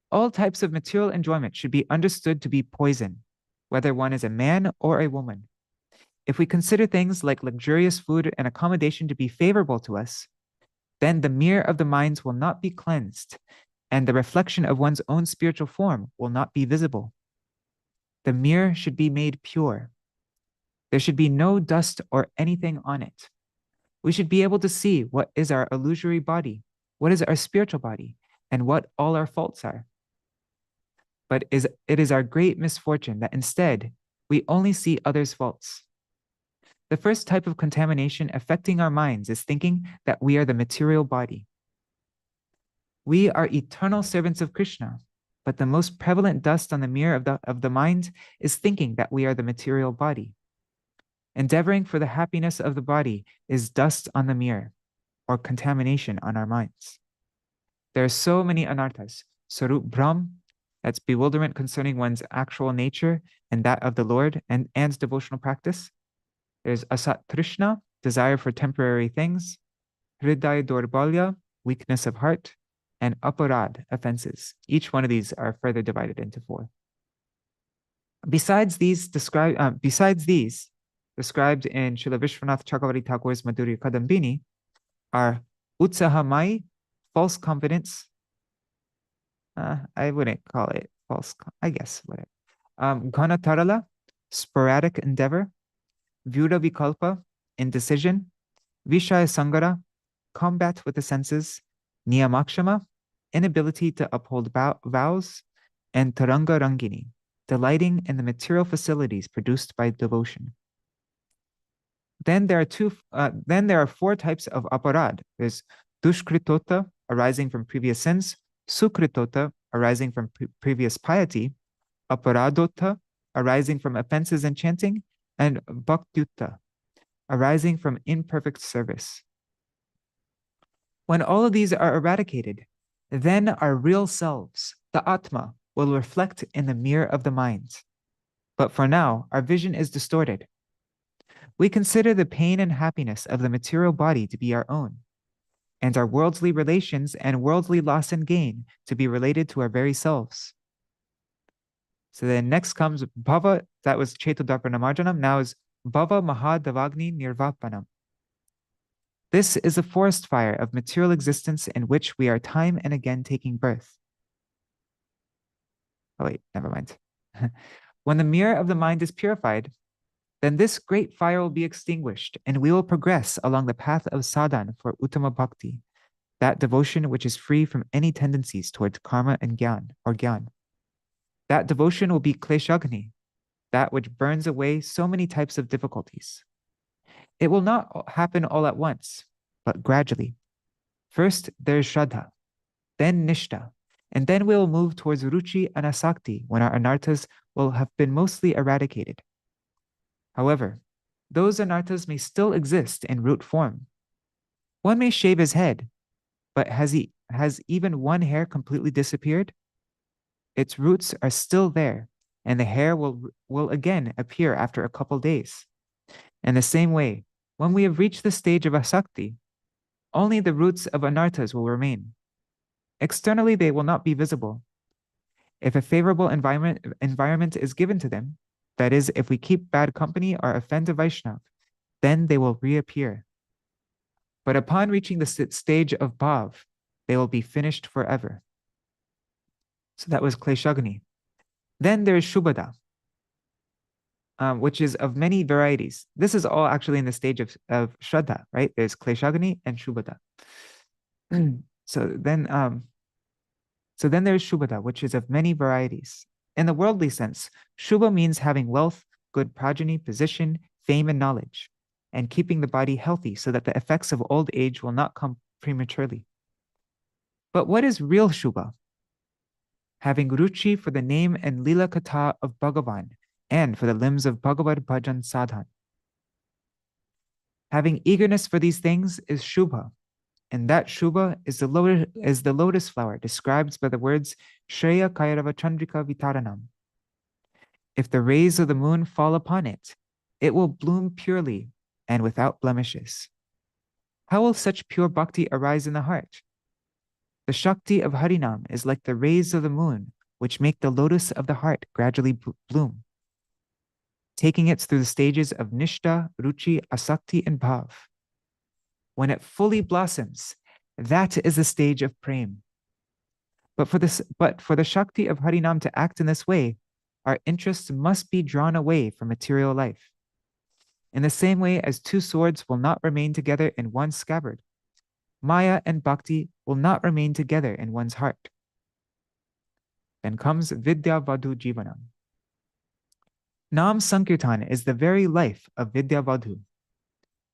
All types of material enjoyment should be understood to be poison, whether one is a man or a woman. If we consider things like luxurious food and accommodation to be favorable to us, then the mirror of the minds will not be cleansed, and the reflection of one's own spiritual form will not be visible. The mirror should be made pure. There should be no dust or anything on it. We should be able to see what is our illusory body, what is our spiritual body, and what all our faults are. But it is our great misfortune that instead, we only see others' faults. The first type of contamination affecting our minds is thinking that we are the material body. We are eternal servants of Krishna, but the most prevalent dust on the mirror of the mind is thinking that we are the material body. Endeavoring for the happiness of the body is dust on the mirror, or contamination on our minds. There are so many anarthas. Sarup Brahm, that's bewilderment concerning one's actual nature and that of the Lord and devotional practice. There's Asat Trishna, desire for temporary things, Hriday Dorbalya, weakness of heart, and Aparad, offenses. Each one of these are further divided into 4. Besides these, described in Srila Vishwanath Chakravarti Thakur's Madhurya Kadambini, are Utsahamai, false confidence. I wouldn't call it false, I guess, whatever. Ghanatarala, sporadic endeavor. Vyuda Vikalpa, indecision. Vishaya Sangara, combat with the senses. Niyamakshama, inability to uphold vows. And Taranga Rangini, delighting in the material facilities produced by devotion. Then there are 4 types of aparad. There's dushkritota, arising from previous sins, sukritota, arising from previous piety, aparadota, arising from offenses and chanting, and bhaktyuta, arising from imperfect service. When all of these are eradicated, then our real selves, the Atma, will reflect in the mirror of the mind. But for now, our vision is distorted. We consider the pain and happiness of the material body to be our own, and our worldly relations and worldly loss and gain to be related to our very selves. So then next comes Bhava, that was Cheto Darpana Marjanam, now is Bhava Mahādavagni Nirvapanam. This is a forest fire of material existence in which we are time and again taking birth. Oh wait, never mind. When the mirror of the mind is purified, then this great fire will be extinguished, and we will progress along the path of sadhana for Uttama Bhakti, that devotion which is free from any tendencies towards karma and gyan. That devotion will be kleshagni, that which burns away so many types of difficulties. It will not happen all at once, but gradually. First, there is Shraddha, then Nishta, and then we will move towards Ruchi and Asakti when our anarthas will have been mostly eradicated. However, those anarthas may still exist in root form. One may shave his head, but has even one hair completely disappeared? Its roots are still there, and the hair will again appear after a couple days. In the same way, when we have reached the stage of asakti, only the roots of anarthas will remain. Externally, they will not be visible. If a favorable environment is given to them, that is, if we keep bad company or offend a Vaishnav, then they will reappear. But upon reaching the stage of bhav, they will be finished forever. So that was Kleshagni. Then there is Shubhada, which is of many varieties. This is all actually in the stage of Shraddha, right? There's Kleshagni and Shubhada. So then there's Shubhada, which is of many varieties. In the worldly sense, Shubha means having wealth, good progeny, position, fame, and knowledge, and keeping the body healthy so that the effects of old age will not come prematurely. But what is real Shubha? Having ruchi for the name and lila katha of Bhagavan and for the limbs of Bhagavad Bhajan Sadhan. Having eagerness for these things is Shubha, and that Shubha is the lotus flower described by the words Shreya Kairava Chandrika Vitaranam. If the rays of the moon fall upon it, it will bloom purely and without blemishes. How will such pure bhakti arise in the heart? The Shakti of Harinam is like the rays of the moon, which make the lotus of the heart gradually bloom, taking it through the stages of Nishta, Ruchi, Asakti, and Bhav. When it fully blossoms, that is the stage of Prem. But for the Shakti of Harinam to act in this way, our interests must be drawn away from material life. In the same way as two swords will not remain together in one scabbard, Maya and Bhakti will not remain together in one's heart. Then comes Vidya Vadhu Jivanam. Nam Sankirtan is the very life of Vidya Vadhu.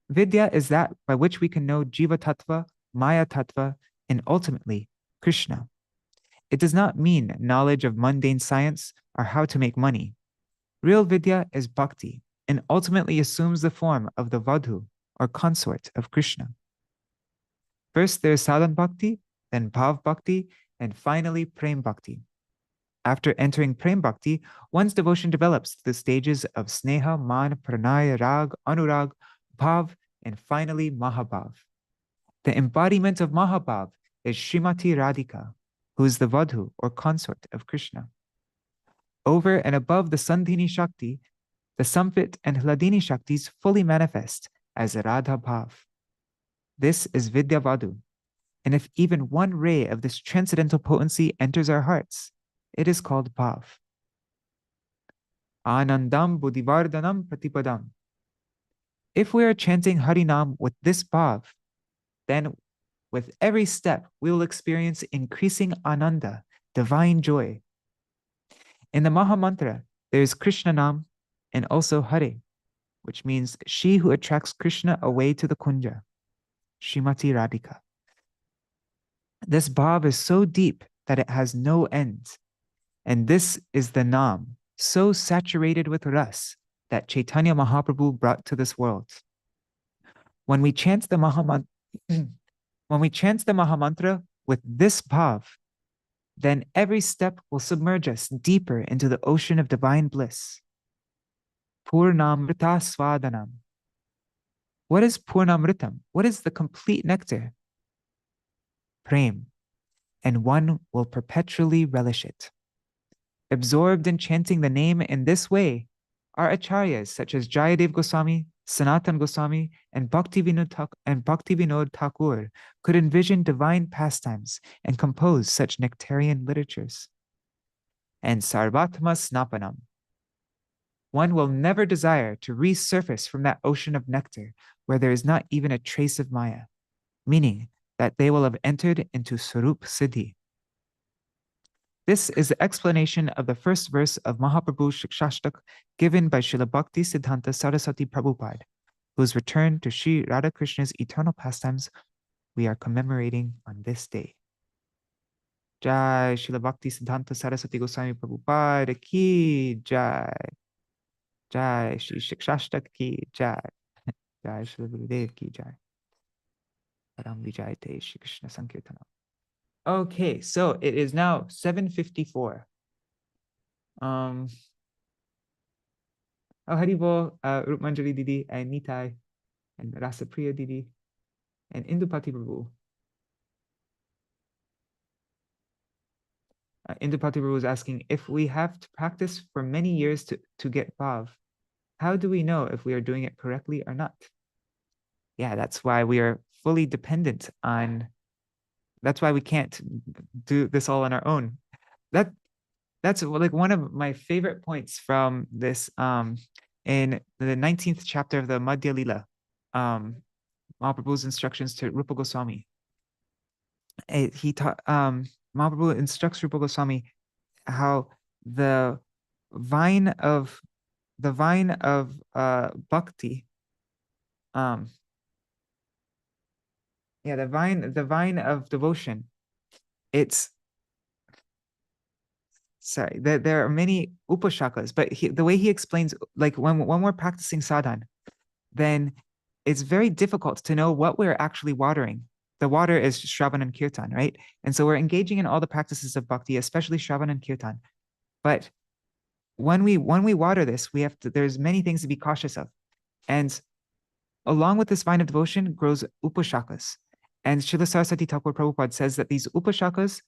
Vidya is that by which we can know Jiva Tattva, Maya Tattva, and ultimately Krishna. It does not mean knowledge of mundane science or how to make money. Real Vidya is Bhakti and ultimately assumes the form of the Vadhu or consort of Krishna. First there is Sadhan Bhakti, then Bhav Bhakti, and finally Prem Bhakti. After entering Prem Bhakti, one's devotion develops to the stages of Sneha, Man, Pranay, Rag, Anurag, Bhav, and finally Mahabhav. The embodiment of Mahabhav is Srimati Radhika, who is the Vadhu or consort of Krishna. Over and above the Sandhini Shakti, the Samvit and Hladini Shaktis fully manifest as Radha Bhav. This is Vidya Vadhu, and if even one ray of this transcendental potency enters our hearts, it is called Bhav. Anandam Buddhivardhanam Pratipadam. If we are chanting Harinam with this Bhav, then with every step we will experience increasing Ananda, divine joy. In the Mahamantra, there is Krishna Nam and also Hare, which means she who attracts Krishna away to the Kunja, Srimati Radhika. This Bhav is so deep that it has no end. And this is the Nam, so saturated with ras, that Chaitanya Mahaprabhu brought to this world. When we chant the Mahamantra with this Bhav, then every step will submerge us deeper into the ocean of divine bliss. Purnamrita Swadanam. What is Purnamritam? What is the complete nectar? Prem, and one will perpetually relish it. Absorbed in chanting the name in this way, our acharyas such as Jayadev Goswami, Sanatan Goswami, and Bhaktivinoda Thakur could envision divine pastimes and compose such nectarian literatures. And Sarvatma Snapanam. One will never desire to resurface from that ocean of nectar where there is not even a trace of Maya, meaning that they will have entered into Swarup Siddhi. This is the explanation of the first verse of Mahaprabhu's Shikshashtak given by Śrīla Bhaktisiddhānta Sarasvatī Prabhupāda, whose return to Sri Radhakrishna's eternal pastimes we are commemorating on this day. Jai Śrīla Bhaktisiddhānta Sarasvatī Gosvāmī Prabhupāda ki jai. Jai Shri Shikshashtak ki jai. Jai Śrīla Gurudev ki jai. Param Vijayate Shri Krishna Sankirtanam. Okay, so it is now 7:54. Oh, Haribol, Rupmanjali Didi, and Nitai, and Rasapriya Didi, and Indupati Prabhu. Indupati Prabhu is asking, if we have to practice for many years to get Bhav, how do we know if we are doing it correctly or not? Yeah, that's why we are fully dependent on. That's why we can't do this all on our own. That's like one of my favorite points from this in the 19th chapter of the Madhya Lila, Mahaprabhu's instructions to Rupa Goswami. He taught Mahaprabhu instructs Rupa Goswami how the vine of bhakti, the vine of devotion, it's sorry, there are many upashakas, but the way he explains, like when we're practicing sadhana, then it's very difficult to know what we're actually watering. The water is Shravan and Kirtan, right? And so we're engaging in all the practices of bhakti, especially Shravan and Kirtan. But when we water this, there's many things to be cautious of. And along with this vine of devotion grows upashakas. And Śrīla Sarasvatī Thakur Prabhupada says that these upashakas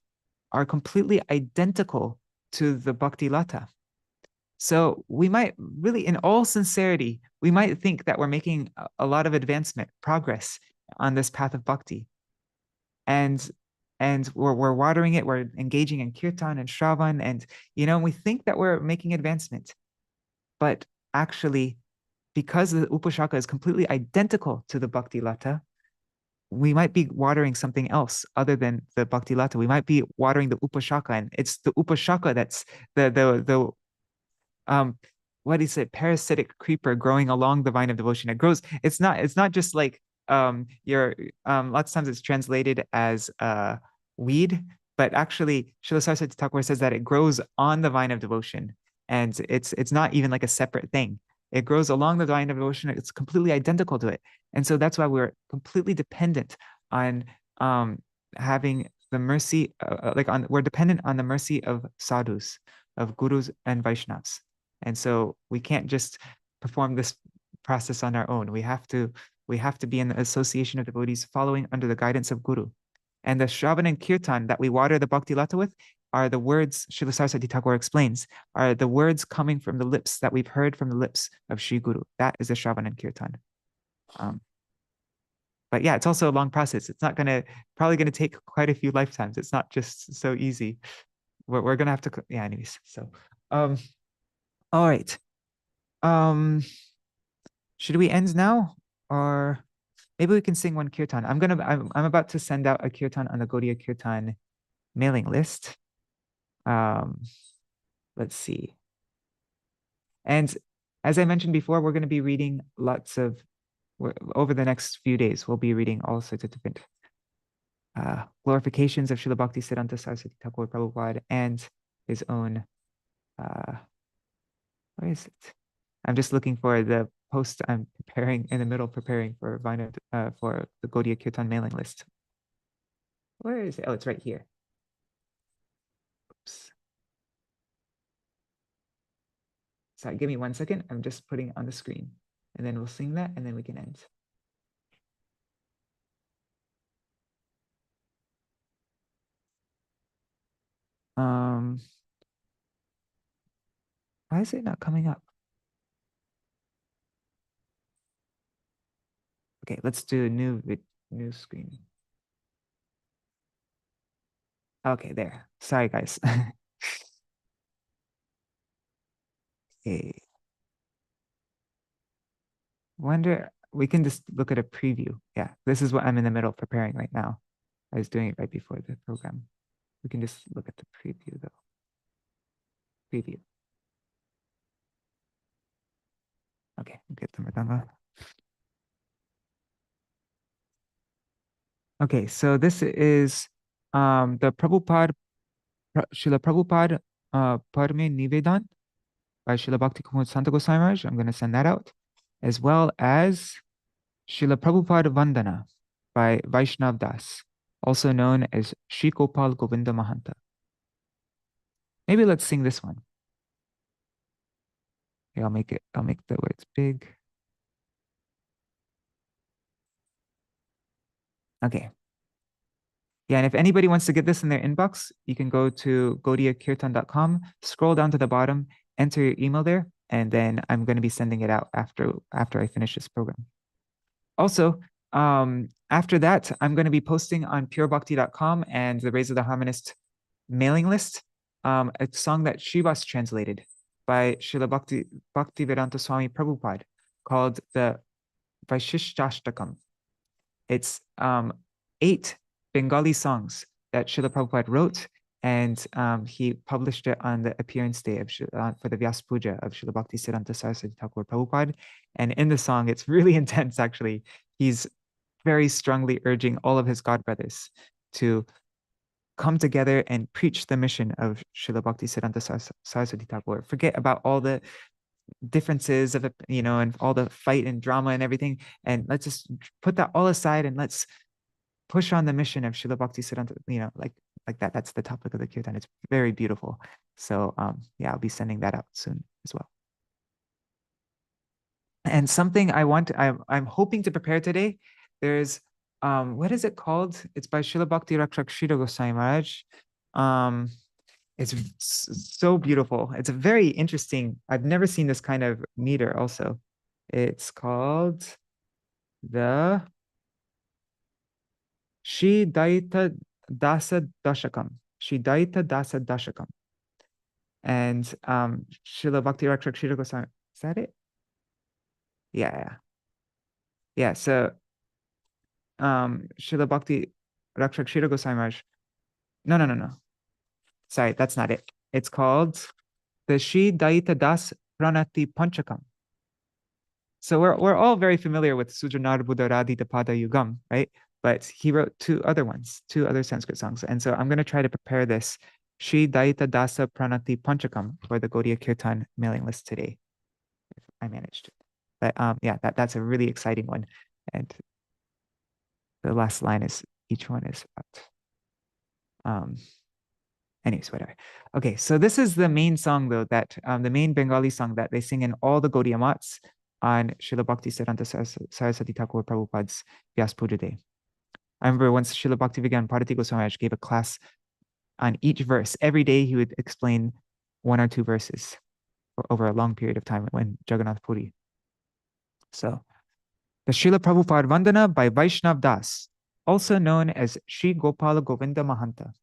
are completely identical to the bhakti lata. So we might really, in all sincerity, we might think that we're making a lot of advancement, progress on this path of bhakti. And we're watering it, we're engaging in kirtan and shravan, and we think that we're making advancement. But actually, because the upashaka is completely identical to the bhakti lata, we might be watering something else other than the bhakti lata. We might be watering the upashaka, and it's the upashaka that's the what is it, parasitic creeper growing along the vine of devotion. It grows, it's not just like lots of times it's translated as weed, but actually Śrīla Sarasvatī Thakur says that it grows on the vine of devotion, and it's not even like a separate thing. It grows along the vine of devotion. It's completely identical to it. And so that's why we're completely dependent on having the mercy, we're dependent on the mercy of sadhus, of gurus and Vaishnavas. And so we can't just perform this process on our own. We have to be in the association of devotees following under the guidance of Guru. And the Shravan and Kirtan that we water the Bhakti Lata with are the words, Śrīla Sarasvatī Thakur explains, are the words coming from the lips that we've heard from the lips of Shri Guru. That is the Shravan and Kirtan. But yeah, it's also a long process. It's probably gonna take quite a few lifetimes. It's not just so easy. We're gonna have to, yeah, anyways. So, all right. Should we end now, or maybe we can sing one kirtan? I'm about to send out a kirtan on the Gaudiya Kirtan mailing list. Let's see. And as I mentioned before, we're going to be reading over the next few days, we'll be reading all sorts of different glorifications of Śrīla Bhaktisiddhānta Sarasvatī Thakur Prabhupāda and his own, where is it? I'm just looking for the post I'm preparing for the Gaudiya Kirtan mailing list. Where is it? Oh, it's right here. Oops. Sorry, give me 1 second. I'm just putting it on the screen, and then we'll sing that, and then we can end. Why is it not coming up? Okay, let's do a new screen. Okay, there. Sorry, guys. Okay. Wonder, we can just look at a preview. Yeah, this is what I'm in the middle of preparing right now. I was doing it right before the program. We can just look at the preview though. Preview. Okay, get the Mridanga. Okay, so this is the Prabhupada, Śrīla Prabhupada Parme Nivedan by Śrīla Bhaktisiddhānta Gosvāmī Mahārāja. I'm going to send that out, as well as Śrīla Prabhupada Vandana by Vaishnav Das, also known as Shri Gopal Govinda Mahanta. Maybe let's sing this one. Okay, I'll make the words big. Okay. Yeah, and if anybody wants to get this in their inbox, you can go to gaudiyakirtan.com, scroll down to the bottom, enter your email there, and then I'm going to be sending it out after I finish this program. Also, after that, I'm going to be posting on purebhakti.com and the Raise of the Harmonist mailing list a song that Srivas translated. by Śrīla Bhaktisiddhānta Swami Prabhupāda called the Vaishishtastakam. It's 8 Bengali songs that Śrīla Prabhupāda wrote, and he published it on the appearance day of for the Vyas Puja of Śrīla Bhaktisiddhānta Sarasvatī Prabhupāda. And in the song, it's really intense, actually. He's very strongly urging all of his godbrothers to come together and preach the mission of Śrīla Bhaktisiddhānta Sarasvatī Thakur. Forget about all the differences of it, and all the fight and drama and everything, and let's just put that all aside and let's push on the mission of Śrīla Bhaktisiddhānta, like that. That's the topic of the kirtan. It's very beautiful. So yeah, I'll be sending that out soon as well. And something I'm hoping to prepare today, there's what is it called? It's by Śrīla Bhakti Śrīla Gosvāmī Mahārāja. It's so beautiful. It's a very interesting, I've never seen this kind of meter also. It's called the Śrīdaita Dasa Dashakam. Śrīdaita Dasa Dashakam. And Śrīla Bhakti Śrīla Gosvāmī, is that it? Yeah. So Śrīla Bhakti Śrīla Gosvāmī. No. Sorry, that's not it. It's called the Śrīdaita Das Pranati Panchakam. So we're all very familiar with Sujanar Buddha Radhita Pada Yugam, right? But he wrote 2 other Sanskrit songs. And so I'm going to try to prepare this Śrīdaita Dasa Pranati Panchakam for the Gaudiya Kirtan mailing list today, if I managed. But yeah, that's a really exciting one. And the last line is, each one is about, anyways, whatever. Okay, so this is the main song, though, that the main Bengali song that they sing in all the Gaudiya mats on Śrīla Bhaktisiddhānta Sarasvatī Thakur Prabhupada's Vyas Puja Day. I remember once Śrīla Bhaktivedanta Bharati Goswami gave a class on each verse. Every day he would explain 1 or 2 verses over a long period of time when Jagannath Puri. So, the Śrīla Prabhupada Vandana by Vaishnav Das, also known as Shri Gopala Govinda Mahanta.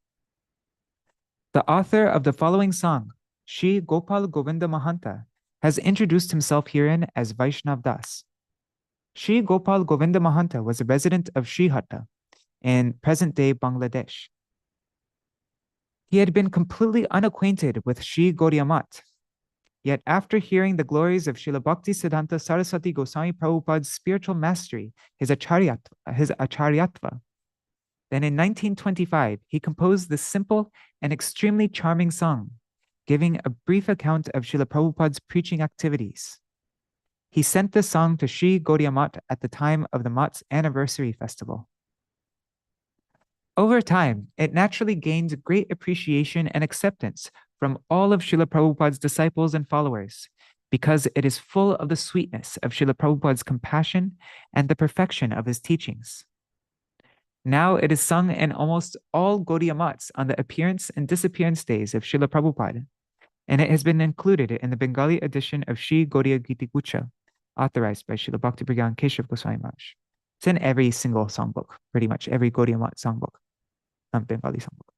The author of the following song, Shri Gopala Govinda Mahanta, has introduced himself herein as Vaishnav Das. Shri Gopal Govinda Mahanta was a resident of Srihatta in present-day Bangladesh. He had been completely unacquainted with Shri Gaudiya Mat. Yet after hearing the glories of Śrīla Bhaktisiddhānta Sarasvatī Gosvāmī Prabhupāda's spiritual mastery, his acharyatva, then in 1925, he composed this simple and extremely charming song, giving a brief account of Śrīla Prabhupāda's preaching activities. He sent the song to Shri Gaudiya Mat at the time of the Mat's anniversary festival. Over time, it naturally gained great appreciation and acceptance from all of Śrīla Prabhupāda's disciples and followers, because it is full of the sweetness of Śrīla Prabhupāda's compassion and the perfection of his teachings. Now it is sung in almost all Gaudiya mats on the appearance and disappearance days of Śrīla Prabhupāda, and it has been included in the Bengali edition of Shri Gaudiya Giti Gucha, authorized by Śrīla Bhakti Prajñāna Keśava Goswami Mahārāja. It's in every single songbook, pretty much every Gaudiya mat songbook, Bengali songbook.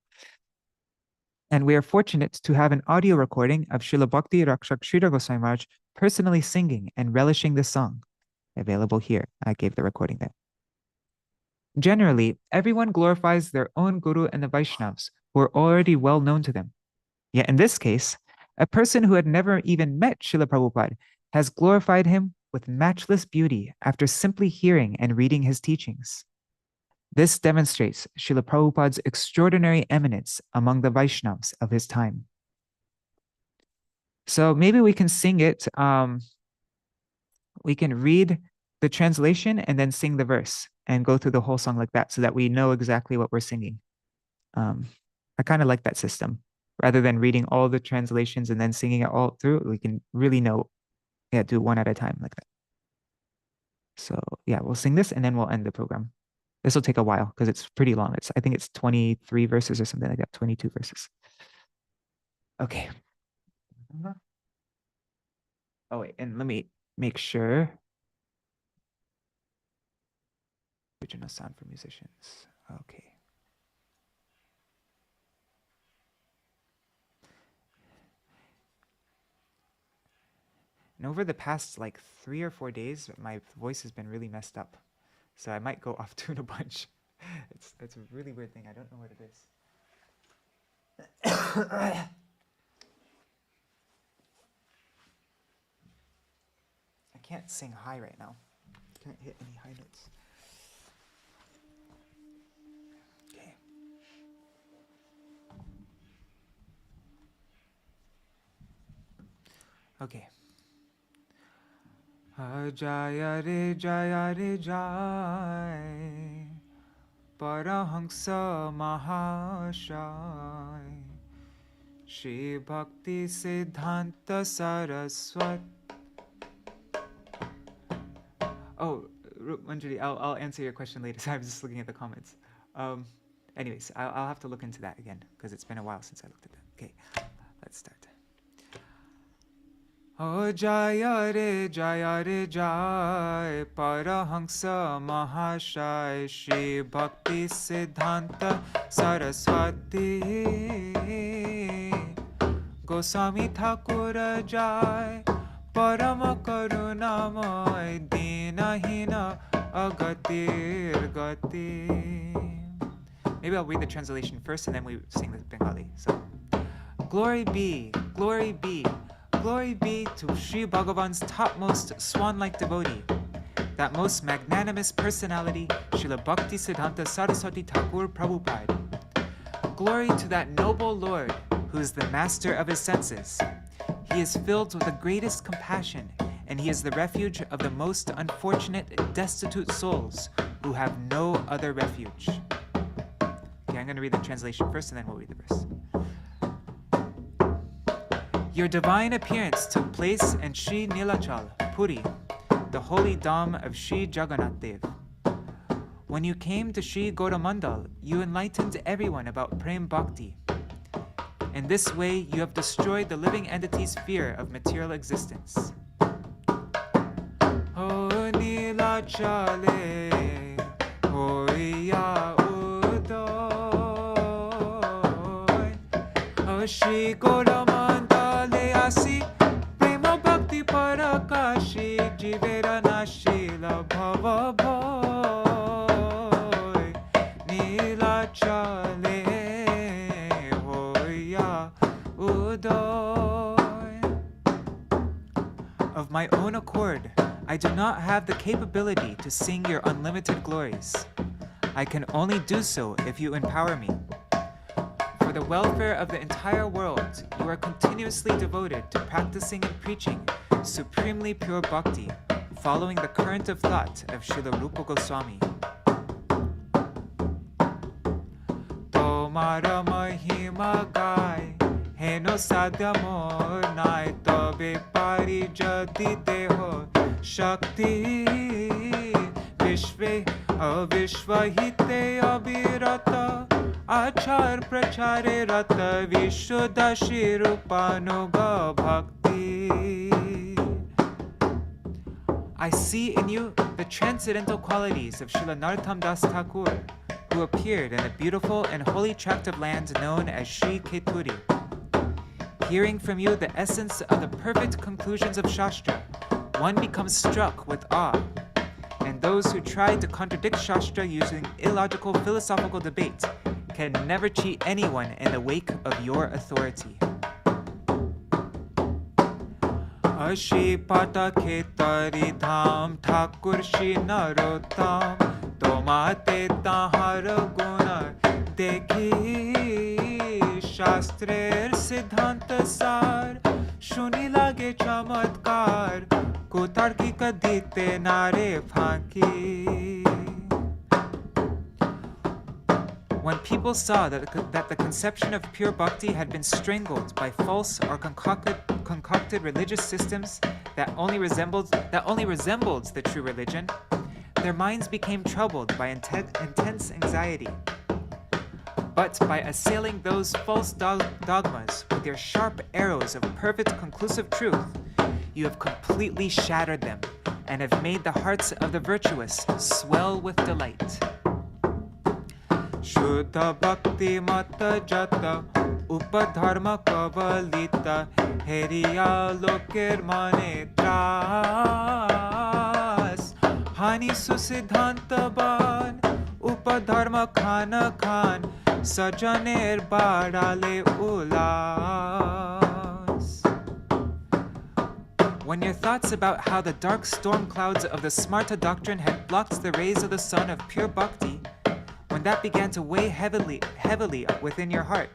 And we are fortunate to have an audio recording of Śrīla Bhakti Śrīla Goswami Mahārāja personally singing and relishing this song, available here. I gave the recording there. Generally, everyone glorifies their own guru and the Vaishnavas who are already well known to them. Yet in this case, a person who had never even met Śrīla Prabhupada has glorified him with matchless beauty after simply hearing and reading his teachings. This demonstrates Śrīla Prabhupada's extraordinary eminence among the Vaishnavas of his time. So maybe we can sing it. We can read the translation and then sing the verse and go through the whole song like that so that we know exactly what we're singing. I kind of like that system. Rather than reading all the translations and then singing it all through, we can really know, do one at a time like that. So yeah, we'll sing this and then we'll end the program. This will take a while because it's pretty long. I think it's 23 verses or something like that, 22 verses. Okay. Oh wait, and let me make sure. Original sound for musicians. Okay. And over the past like 3 or 4 days, my voice has been really messed up. So I might go off tune a bunch. It's a really weird thing. I don't know what it is. I can't sing high right now. Can't hit any high notes. Okay. Okay. Jaya re jai, Paramahansa Mahārāja, Śrīla Bhaktisiddhānta Sarasvatī. Oh, Manjari, I'll answer your question later. So I was just looking at the comments. Anyways, I'll have to look into that again because it's been a while since I looked at that. Okay, let's start. Oh Jaya re jai, Paramahansa Mahārāja, Śrīla Bhaktisiddhānta Sarasvatī Gosvāmī Thakur jai, Parama Karunamay Dinahina Agatir Gati. Maybe I'll read the translation first and then we sing the Bengali. So, glory be to Sri Bhagavan's topmost swan-like devotee, that most magnanimous personality, Śrīla Bhaktisiddhānta Sarasvatī Thakur Prabhupāda. Glory to that noble Lord, who is the master of his senses. He is filled with the greatest compassion, and he is the refuge of the most unfortunate, destitute souls who have no other refuge. Okay, I'm going to read the translation first, and then we'll read the verse. Your divine appearance took place in Sri Nilachal, Puri, the holy dham of Sri Jagannath Dev. When you came to Sri Gauramandal, you enlightened everyone about Prem Bhakti. In this way, you have destroyed the living entity's fear of material existence. O Nilachale, Hoya Udoy, O Sri Gauramandale Asi, Prema Bhakti Parakashi, Jivera Nashila Bhava Bhoy, Nilachale. Of my own accord, I do not have the capability to sing your unlimited glories. I can only do so if you empower me. For the welfare of the entire world, you are continuously devoted to practicing and preaching supremely pure bhakti, following the current of thought of Śrīla Rupa Gosvāmī. Tomara mahima gai, heno sadhya mor nai tobe pari jadi deho shakti vishve avishvahite abhirata achar prachare rata vishuddha shirupanuga bhakti. I see in you the transcendental qualities of Srila Narottam Das Thakur, who appeared in the beautiful and holy tract of land known as Sri Keturi. Hearing from you the essence of the perfect conclusions of Shastra, one becomes struck with awe, and those who try to contradict Shastra using illogical philosophical debate can never cheat anyone in the wake of your authority. Ashi pata ketari dham thakur Shri Narottam tomate tahar guna dekhi Shastrer Siddhanta Sar Shuni lage chamatkar Kutarkika dite nare phanki. When people saw that the conception of pure bhakti had been strangled by false or concocted religious systems that only resembled the true religion, their minds became troubled by intense anxiety. But by assailing those false dogmas with your sharp arrows of perfect conclusive truth, you have completely shattered them and have made the hearts of the virtuous swell with delight. Shuddha bhakti mata jata upadharma kavalita heriya lokir mane tras hani susiddhanta ban upadharma khana khan sajaner badale ulas. When your thoughts about how the dark storm clouds of the Smarta doctrine had blocked the rays of the sun of pure bhakti, when that began to weigh heavily within your heart,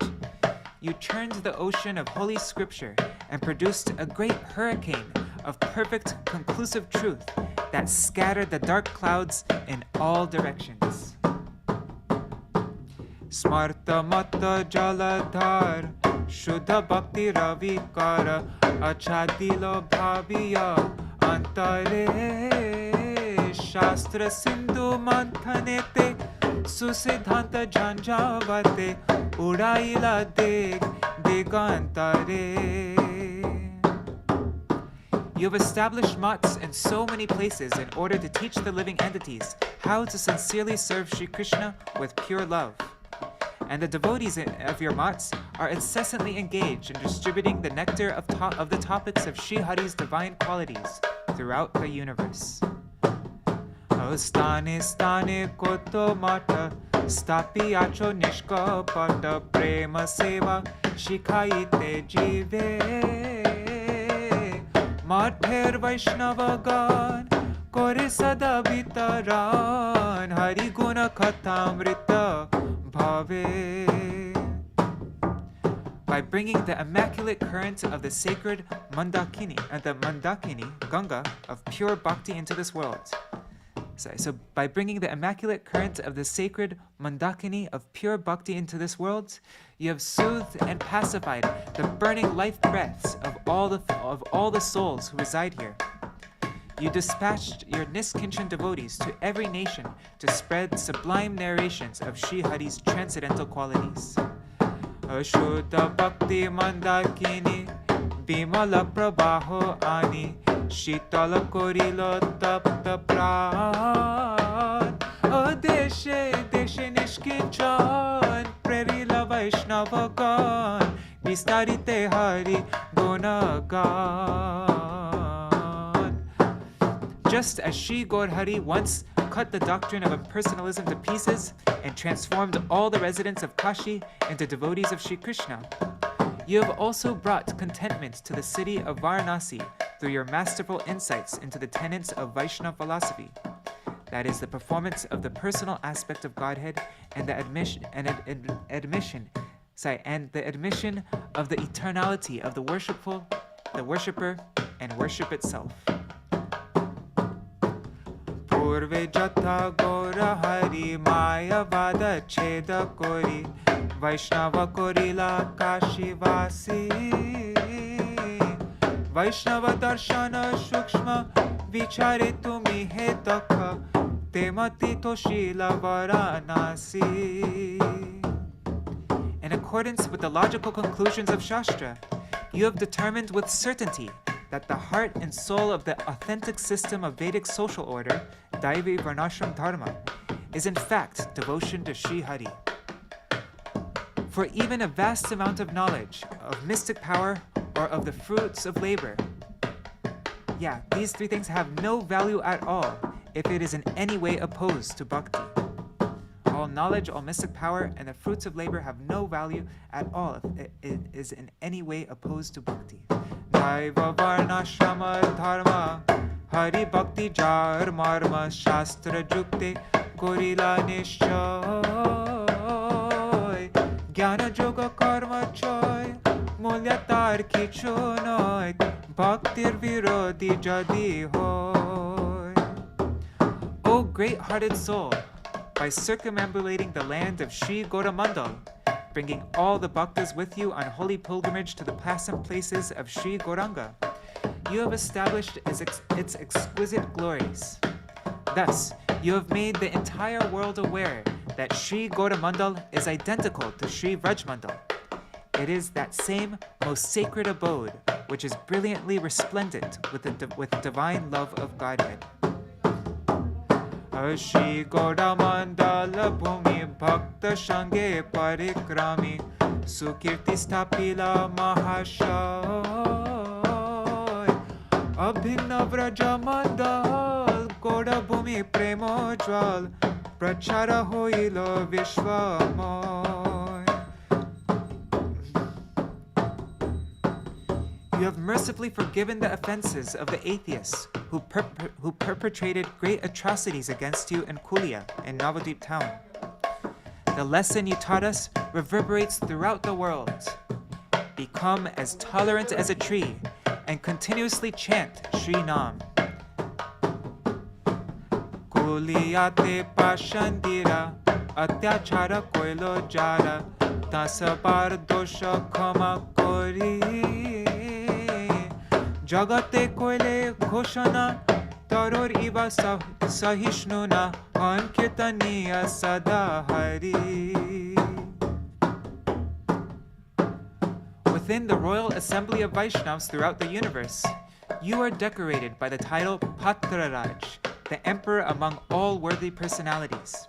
you churned the ocean of holy scripture and produced a great hurricane of perfect, conclusive truth that scattered the dark clouds in all directions. Smarta matta jaladhar Shuddha bhakti ravikara achadilo bhaviya antare shastra sindhu manthanete susiddhanta janjavate udaila deg digantare. You have established mats in so many places in order to teach the living entities how to sincerely serve Sri Krishna with pure love. And the devotees of your mats are incessantly engaged in distributing the nectar of the topics of Sri Hari's divine qualities throughout the universe. Stane stane koto mata stapi acho nishkapata prema seva shikhaite jive mather vaishnavagan kore sada vitaran hari guna kathamrita bhave. By bringing the immaculate current of the sacred Mandakini, the Mandakini, Ganga, of pure bhakti into this world. So by bringing the immaculate current of the sacred Mandakini of pure bhakti into this world, you have soothed and pacified the burning life breaths of all the souls who reside here. You dispatched your Niskinchan devotees to every nation to spread sublime narrations of Sri Hari's transcendental qualities. Ashuddha bhakti mandakini bimala prabhaho ani shitala korilo tapta pran adeshe deshe nishkinchan prerila vaishnavagan vistarite hari gunagan. Just as Sri Gaur-Hari once cut the doctrine of impersonalism to pieces and transformed all the residents of Kashi into devotees of Sri Krishna, you have also brought contentment to the city of Varanasi through your masterful insights into the tenets of Vaishnava philosophy. That is the performance of the personal aspect of Godhead and the admission of the eternality of the worshipper, and worship itself. Purve jatha gora hari maya vada cheda kori Vaishnava korila kashi vasi Vaishnava darshana shukshma vichare tumi he takha temati to Śrīla Varanasi. In accordance with the logical conclusions of Shastra, you have determined with certainty that the heart and soul of the authentic system of Vedic social order, Daivi Varnashram Dharma, is in fact devotion to Sri Hari. For even a vast amount of knowledge, of mystic power, or of the fruits of labor, these three things have no value at all if it is in any way opposed to bhakti. All knowledge, all mystic power, and the fruits of labor have no value at all if it is in any way opposed to bhakti. Daiva varnashrama dharma hari bhakti jar marma shastra jukte korila nishchoy jnana yoga karma choy mulya tar kichu noy bhaktir virodi jadi hoy. O great-hearted soul, by circumambulating the land of Sri Gauramandal, bringing all the bhaktas with you on holy pilgrimage to the pleasant places of Sri Gauranga, you have established its exquisite glories. Thus, you have made the entire world aware that Sri Gauramandal is identical to Sri Vrajmandal. It is that same most sacred abode which is brilliantly resplendent with divine love of Godhead. Shri Gaura Mandala Bhumi Bhakta Shange Parikrami Sukirti Stapila Mahāshāy Abhinna Vraja Mandal Gaura Bhumi Premo Jwal Prachara Hoilo Vishwamoy. You have mercifully forgiven the offenses of the atheists who perpetrated great atrocities against you in Kulia and Navadvip town. The lesson you taught us reverberates throughout the world. Become as tolerant as a tree and continuously chant Shri Nam. Kuliyate pashandira atyachara koilo jara tasabar dosha khama kori Jagate koile ghoshana taror iva sahishnuna ankirtaniya sada hari. Within the royal assembly of Vaishnavas throughout the universe, you are decorated by the title Patraraj, the emperor among all worthy personalities.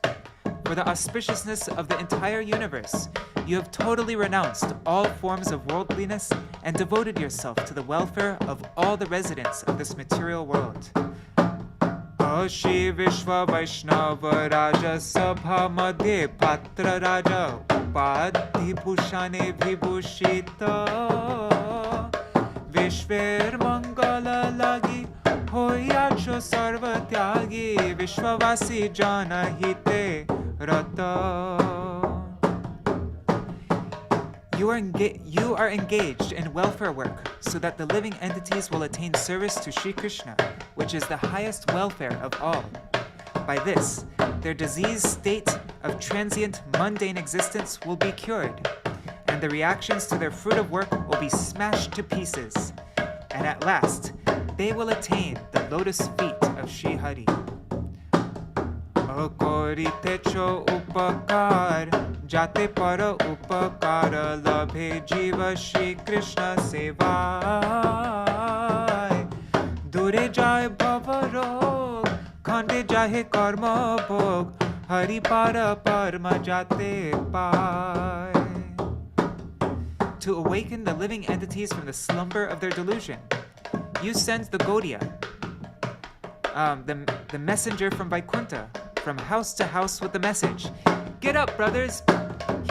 For the auspiciousness of the entire universe, you have totally renounced all forms of worldliness and devoted yourself to the welfare of all the residents of this material world. Shri Vishwa Vaishnava Raja Sabha Madhye Patra Raja Upadhi Bhushane Vibhushita Vishver Mangala Lagi Hoyacho Sarva Tyagi Vishwavasi Jana Hite Rata. You are engaged in welfare work so that the living entities will attain service to Sri Krishna, which is the highest welfare of all. By this, their diseased state of transient, mundane existence will be cured, and the reactions to their fruit of work will be smashed to pieces, and at last, they will attain the lotus feet of Sri Hari. Akorite cho upakar jate para upakar labhe jiva Shri Krishna sevai dure jai bhavarog khande jahe karma bhog hari para parma jate pai. To awaken the living entities from the slumber of their delusion, you send the Gaudiya, the messenger from Vaikuntha, from house to house with the message, "Get up, brothers!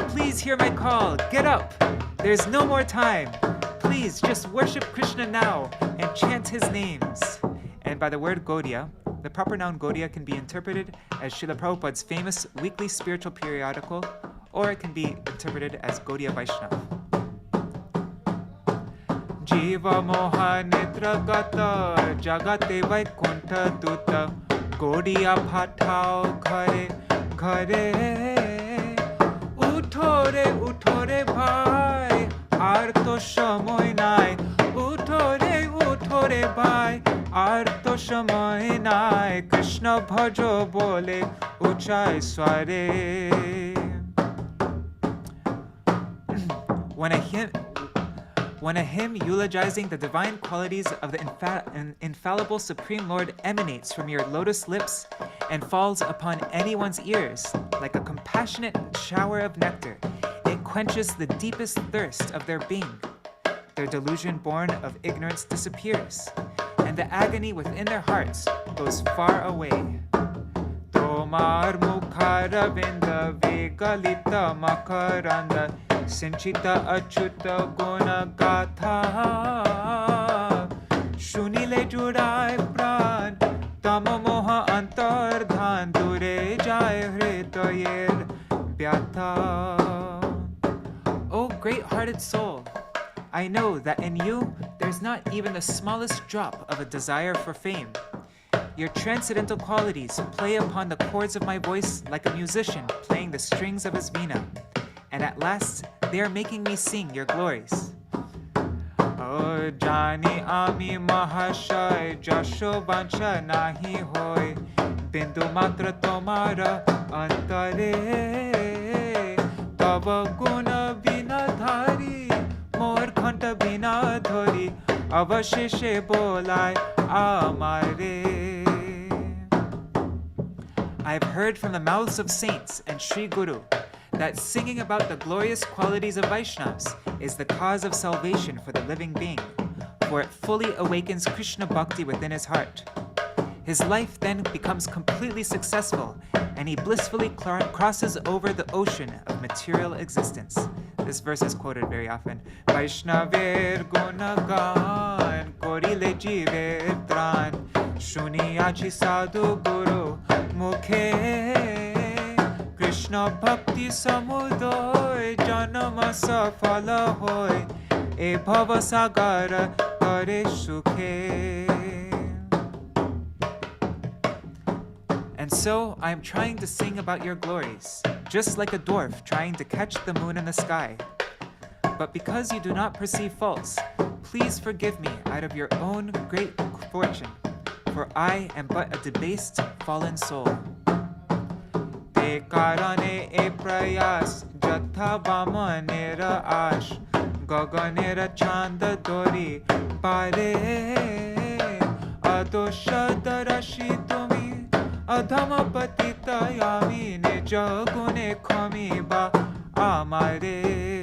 Please hear my call! Get up! There's no more time! Please just worship Krishna now and chant his names." And by the word Gaudiya, the proper noun Gaudiya can be interpreted as Srila Prabhupada's famous weekly spiritual periodical, or it can be interpreted as Gaudiya Vaishnava. Jiva moha netra gata jagate vaikuntha duta Gaudiya phatao ghare ghare Utho re bhai ar to samoy nai Utho re bhai ar to samoy nai Krishna bhajo bole uchai sware. When a hymn eulogizing the divine qualities of the infallible Supreme Lord emanates from your lotus lips and falls upon anyone's ears like a compassionate shower of nectar, it quenches the deepest thirst of their being. Their delusion born of ignorance disappears, and the agony within their hearts goes far away. Tomar mukharavinda vigalita makaranda Sinchita achyuta guna gatha Shunile judai pran Tama moha antar dhan Dure jai hritayer vyatha. O great-hearted soul, I know that in you there's not even the smallest drop of a desire for fame. Your transcendental qualities play upon the chords of my voice like a musician playing the strings of his veena. And at last, they are making me sing your glories. O jani ami mahashai jasho vancha nahi hoy bindu matra tomara antare tava guna vina dhari mor khanta vina dhori avasheshe bolai amare. I have heard from the mouths of saints and Sri Guru that singing about the glorious qualities of Vaishnavas is the cause of salvation for the living being, for it fully awakens Krishna Bhakti within his heart. His life then becomes completely successful, and he blissfully crosses over the ocean of material existence. This verse is quoted very often. Vaishnaver gunagan korile jiver tran shuniyachi sadhu guru mukhe Krishna bhakti samudoy janama safala hoy e bhava sagara kare sukhe. And so I am trying to sing about your glories, just like a dwarf trying to catch the moon in the sky. But because you do not perceive faults, please forgive me out of your own great fortune, for I am but a debased, fallen soul. Te karane e prayas jatha vamanera ash gaganera chanda dori pare adosha darashi tumi Adhama patita yami nija gune khami ba amare.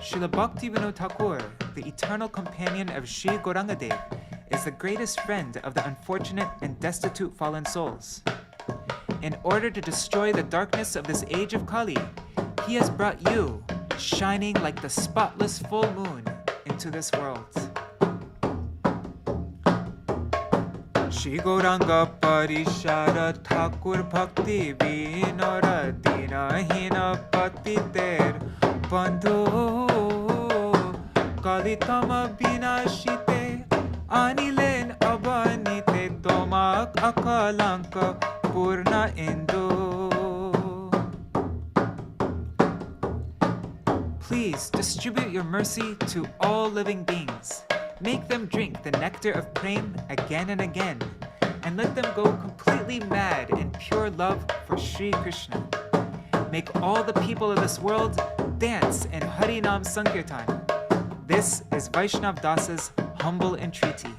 Śrīla Bhaktivinoda Thakur, the eternal companion of Sri Gaurangadev, is the greatest friend of the unfortunate and destitute fallen souls. In order to destroy the darkness of this age of Kali, he has brought you, shining like the spotless full moon, into this world. Shri Gauranga Parishara Thakur Bhakti Vinora Dina Hina Patiter Bandhu Kalitama Vinashite Anilen Abanite Tomak Akalanka Purna Indu. Please distribute your mercy to all living beings. Make them drink the nectar of prem again and again, and let them go completely mad in pure love for Sri Krishna. Make all the people of this world dance in Harinam Sankirtan. This is Vaishnav Dasa's humble entreaty.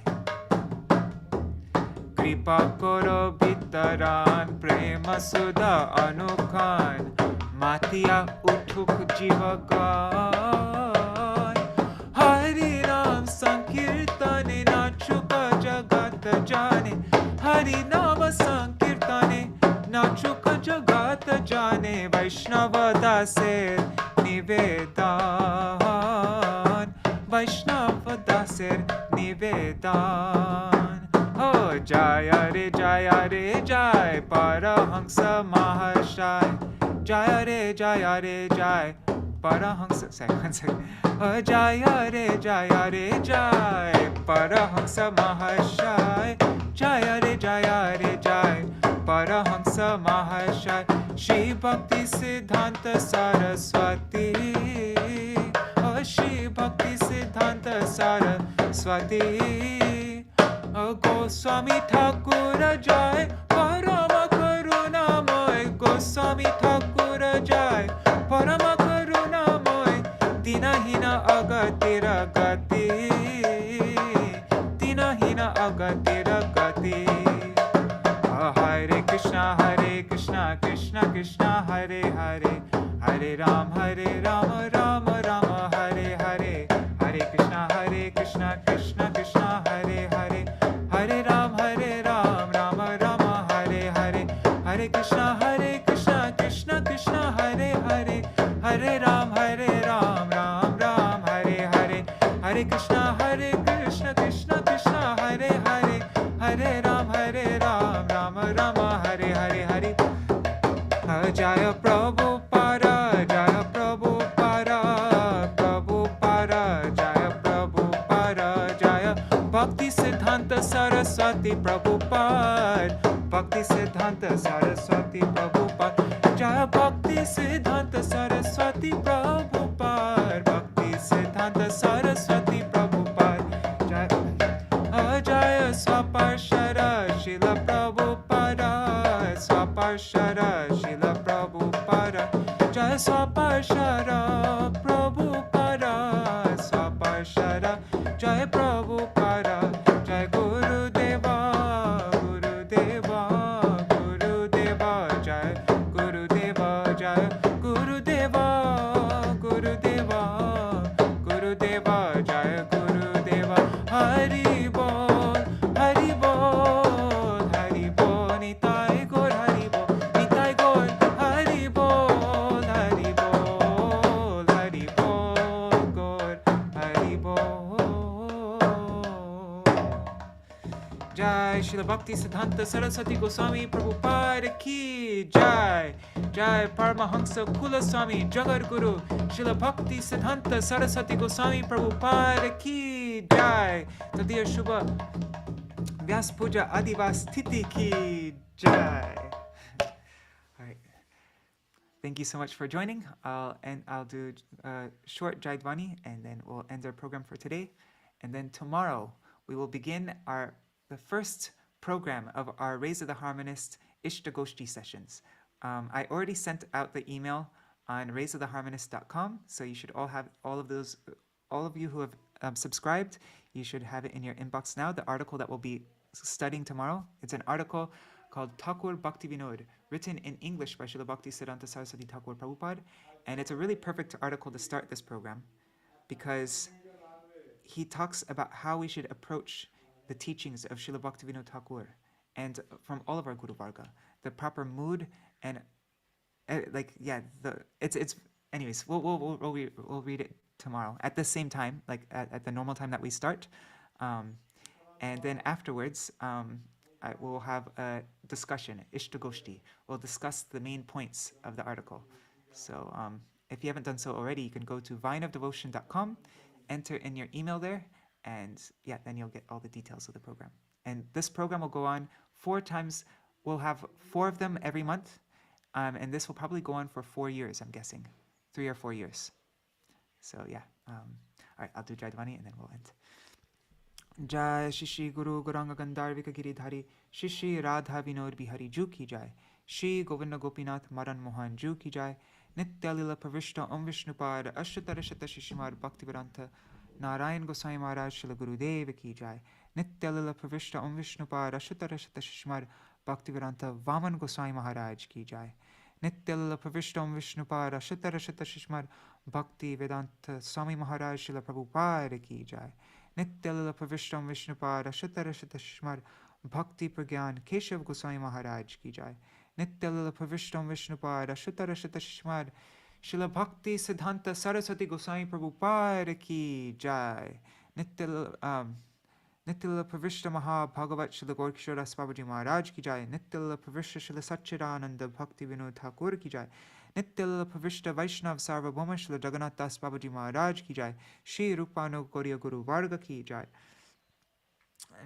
Kripa koro bitaran prema sudha anukhan matiya uthuk jivagan Harinam Sankirtane nachuka jagata jane Harinama Sankirtane nachuka jagata jane Vaishnava daser nivedan Vaishnava daser nivedan Oh Jaya Re Jai Parahamsa Mahārāja Jaya Re Jai Parahamsa, sorry, one second. Oh, Jaya Re Jai Parahamsa Mahārāja Jaya Re Jai Parahamsa Mahārāja Śrī Bhaktisiddhānta Sarasvatī Oh, Śrī Bhaktisiddhānta Sarasvatī Oh, Gosvāmī Thakur Jai Parama Karunamoy Gosvāmī Thakur Jai Parama Dinahina agatira gati Dinahina agatira gati Hare Krishna Krishna Krishna Hare Hare Hare Ram Rama Rama Hare Hare Hare Krishna Krishna Krishna Hare Hare Hare Ram Rama Rama Hare Hare Hare Krishna Krishna Krishna Hare Hare Hare Ram Hare Krishna Krishna Krishna Hare Hare Hare Ram Rama Rama Hare Hare Hare Jaya Prabhupada Jaya Prabhupada Prabhupada Jaya Prabhupada Jaya Bhaktisiddhānta Sarasvatī Prabhupāda Bhaktisiddhānta Sarasvatī Prabhupāda Jaya Bhaktisiddhānta Sarasvatī Prabhupāda Bhaktisiddhānta Sarasvatī Prabhupāda Jaya Swaparshara Śrīla Prabhupāda Swaparshara Śrīla Prabhupāda Jaya Swaparshara Prabhupāda Swaparshara Jaya Prabhupāda Jaya Gurudeva Gurudeva Jai. Śrīla Bhaktisiddhānta Sarasvatī Gosvāmī Prabhupāda ki Jai. Jai Paramahansa Kula Swami Jagat Guru Śrīla Bhaktisiddhānta Sarasvatī Gosvāmī Prabhupāda ki Jai. Tadiya Shubha Vyas Puja Adhivāsa-tithi ki Jai. All right. Thank you so much for joining. I'll do a short Jaidvani and then we'll end our program for today. And then tomorrow we will begin the first program of our Raise of the Harmonist Ishtagoshti sessions. I already sent out the email on raiseoftheharmonist.com, so you should all have all of you who have subscribed, you should have it in your inbox now. The article that we'll be studying tomorrow, it's an article called Thakur Bhakti Vinod, written in English by Śrīla Bhaktisiddhānta Sarasvatī Thakur Prabhupāda. And it's a really perfect article to start this program because he talks about how we should approach the teachings of Śrīla Bhakti Vinod Thakur and from all of our Guru Varga, the proper mood and anyways, we'll read it tomorrow at the same time, like at the normal time that we start. And then afterwards, we'll have a discussion, Ishtagoshti. We'll discuss the main points of the article. So if you haven't done so already, you can go to vineofdevotion.com, enter in your email there, and then you'll get all the details of the program. And this program will go on 4 times. We'll have 4 of them every month, and this will probably go on for 4 years, I'm guessing, 3 or 4 years. So all right, I'll do Jaidvani and then we'll end. Jai Shishi Guru Gauranga Gandharvika Giridhari Shishi Radha Vinod Bihari Ju ki Jai. Shri Govinda Gopinath Madan Mohan Ju ki Jai. Nitya Lila Pravishta Om Vishnupad Ashtatarashata Shishimar Bhaktivedanta Narayan Goswami Mahārāja Śrīla Gurudeva ki Jai. Nitya Lila Pravishta Om Vishnupad Ashtatarashata Shishimar Bhaktivedanta Vaman Goswami Mahārāja ki Jai. Nitya Lila Pravishta Om Vishnupad Ashtatarashata Shishimar Bhaktivedanta Swami Mahārāja Śrīla Prabhupāda ki Jai. Nitya Lila Pravishta Om Vishnupad Ashtatarashata Shishimar Bhakti Prajñāna Keśava Goswami Mahārāja ki Jai. Nitya Lila Pravishta Om Vishnupad Ashtatarashata Shishimar Śrīla Bhaktisiddhānta Sarasvatī Gosvāmī Prabhupāda ki Jai. Nitya Lila Pravishta Mahābhagavat Śrīla Gaurkishora Babaji Mahārāja ki Jai. Nitya Lila Pravishta Śrīla Satchidananda Bhakti Vinod Thakur ki Jai. Nitya Lila Pravishta Vaishnav Sarvabhauma Śrīla Jagannath Das Babaji Mahārāja ki Jai. Shri Rupano Gauriya Guru Varga ki Jai.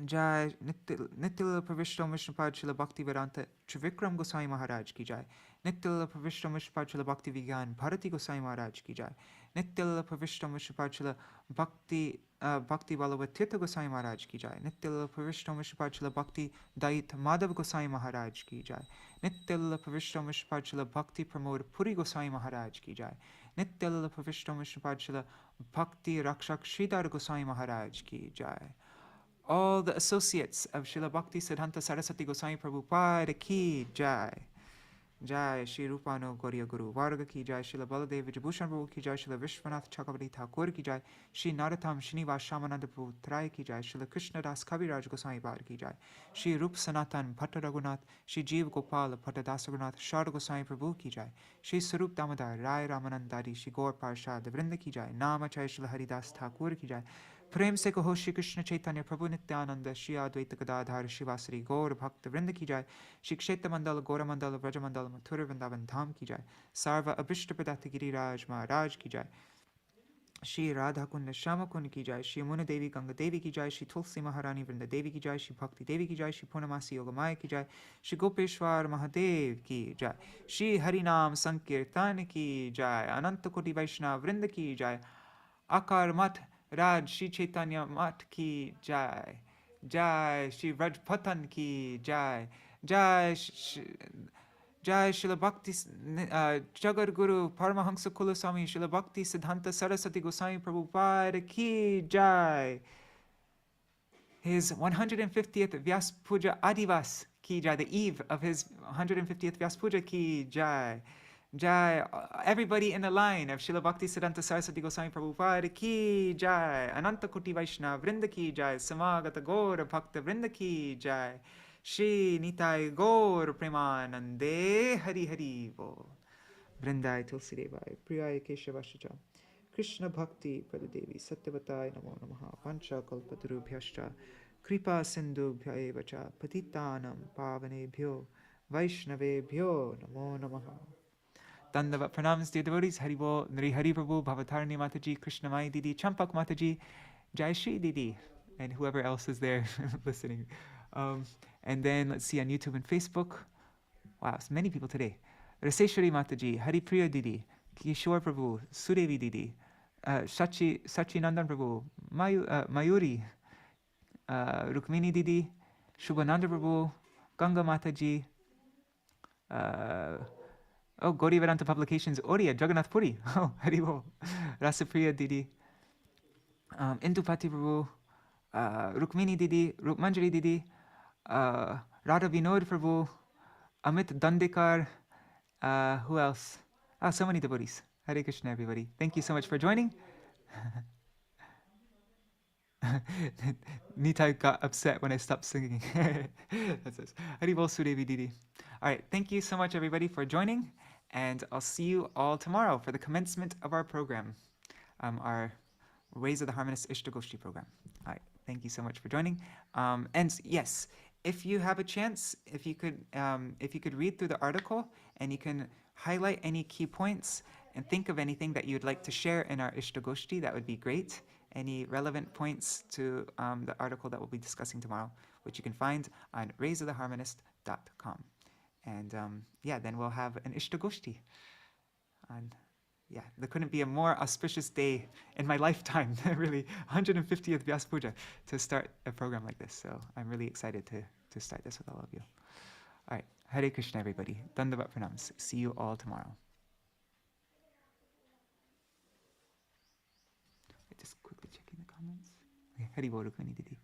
Jai Nitya Lila Pravishta Om Vishnupad Śrīla Bhakti Vedanta Trivikram Goswami Mahārāja ki Jai. Nitya Lila Pravishta Om Vishnupad Śrīla Bhakti Vigyan Bharati Goswami Mahārāja ki Jai. Nitya Lila Pravishta Om Vishnupad Śrīla Bhakti Vallabha Goswami Mahārāja ki Jai. Nitya Lila Pravishta Om Vishnupad Śrīla Bhakti Dait Madhav Goswami Mahārāja ki Jai. Nitya Lila Pravishta Om Vishnupad Śrīla Bhakti Pramod Puri Goswami Mahārāja ki Jai. Nitya Lila Pravishta Om Vishnupad Śrīla Bhakti Rakshak Sridhar Goswami Mahārāja ki Jai. All the associates of Śrīla Bhaktisiddhānta Sarasvatī Gosvāmī Prabhupāda ki Jai. Jai Shri Rupano Gauriya Guru Varga ki Jai. Śrīla Baladeva Vijabhushan Prabhu ki Jai. Śrīla Vishwanath Chakravarti Thakur ki Jai. Shri Narottam Srinivas Shamananda Prabhu Trai ki Jai. Śrīla Krishna Das Kaviraj Goswami Pad ki Jai. Shri Rup Sanatan Bhatta Raghunath. Shri Jeev Gopal Bhatta Das Raghunath Shar Goswami Prabhu ki Jai. Shri Sarup Damodar Rai Ramanandari Shri Gaur Parshad Vrinda ki Jai. Namachay Śrīla Haridas Thakur ki Jai. प्रेम से कहो श्री कृष्ण चैतन्य प्रभु नित्यानंद श्री अद्वैत गदाधर शिवाश्री गौर भक्त वृंद की जाय। श्री क्षेत्र मंडल गौर मंडल ब्रज मंडल मथुर वृंदावन धाम की जाय। सर्व अभिष्ट प्रदात गिरिराज महाराज की जाय। श्री राधा कुंड श्याम कुंड की जाय। श्री मुन देवी गंगा देवी की जाय। श्री तुलसी महारानी वृंद देवी की जाय। श्री भक्ति देवी की जाय। श्री पूर्णमासी योगमाया की जाय। श्री गोपेश्वर महादेव की जाय। श्री हरिनाम संकीर्तन की जाय। अनंत कोटि वैष्णव वृंद की जाय। आकार मठ राज श्री चैतन्य मठ की जय। जय श्री व्रजपतन की जय। जय जय श्रील भक्ति जगत गुरु परमहंस कुल स्वामी Srila Bhaktisiddhānta Sarasvatī Gosvāmī Prabhupāda ki jai. His 150th Vyas Puja Adhivāsa ki jai, the eve of his 150th Vyas Puja ki jai. Jai, everybody in the line of Śrīla Bhaktisiddhānta Sarasvatī Gosvāmī Prabhupāda ki jai. Ananta Koti Vaishnava Vrinda ki jai. Samagata Gaura Bhakta Vrinda ki jai. Shri Nitai Gaur Premanande Hari Hari Bol. Vrindai Tulsi Devai Priyai Keśava Krishna Bhakti Pradadevi Satyavataya Namo Namaha Pancha Kalpatarubhyascha Kripa sindubhya eva cha patitanam pavanebhyo Vaishnavebhyo namo namaha. Dandavat pranams, dear devotees. Hari Bol, Nri Hari Prabhu, Bhavatarani Mataji, Krishnamai Didi, Champak Mataji, Jai Shri Didi, and whoever else is there listening. And then let's see on YouTube and Facebook. Wow, so many people today. Raseshwari Mataji, Hari Priya Didi, Kishore Prabhu, Sudevi Didi, Sachi Nandan Prabhu, Mayuri, Rukmini Didi, Shubhananda Prabhu, Ganga Mataji, Gauri Vedanta Publications, Oriya, Jagannath Puri, oh, Haribo, Rasapriya Didi, Indupati Prabhu, Rukmini Didi, Rukmanjari Didi, Radha Vinod Prabhu, Amit Dandekar, who else? So many devotees. Hare Krishna, everybody. Thank you so much for joining. Nitai got upset when I stopped singing. That says, Haribol Sudevi Didi. All right, thank you so much, everybody, for joining, and I'll see you all tomorrow for the commencement of our program, our Ways of the Harmonist Ishtagoshti program. All right, thank you so much for joining. And yes, if you have a chance, if you could read through the article and you can highlight any key points and think of anything that you'd like to share in our Ishtagoshti, that would be great. Any relevant points to the article that we'll be discussing tomorrow, which you can find on raysoftheharmonist.com. And then we'll have an Ishtagoshti. And there couldn't be a more auspicious day in my lifetime, really, 150th Vyas Puja, to start a program like this. So I'm really excited to start this with all of you. All right, Hare Krishna, everybody. Dandavat pranams. See you all tomorrow. Just quickly checking the comments. Okay, Hari Bol Rukmini Didi.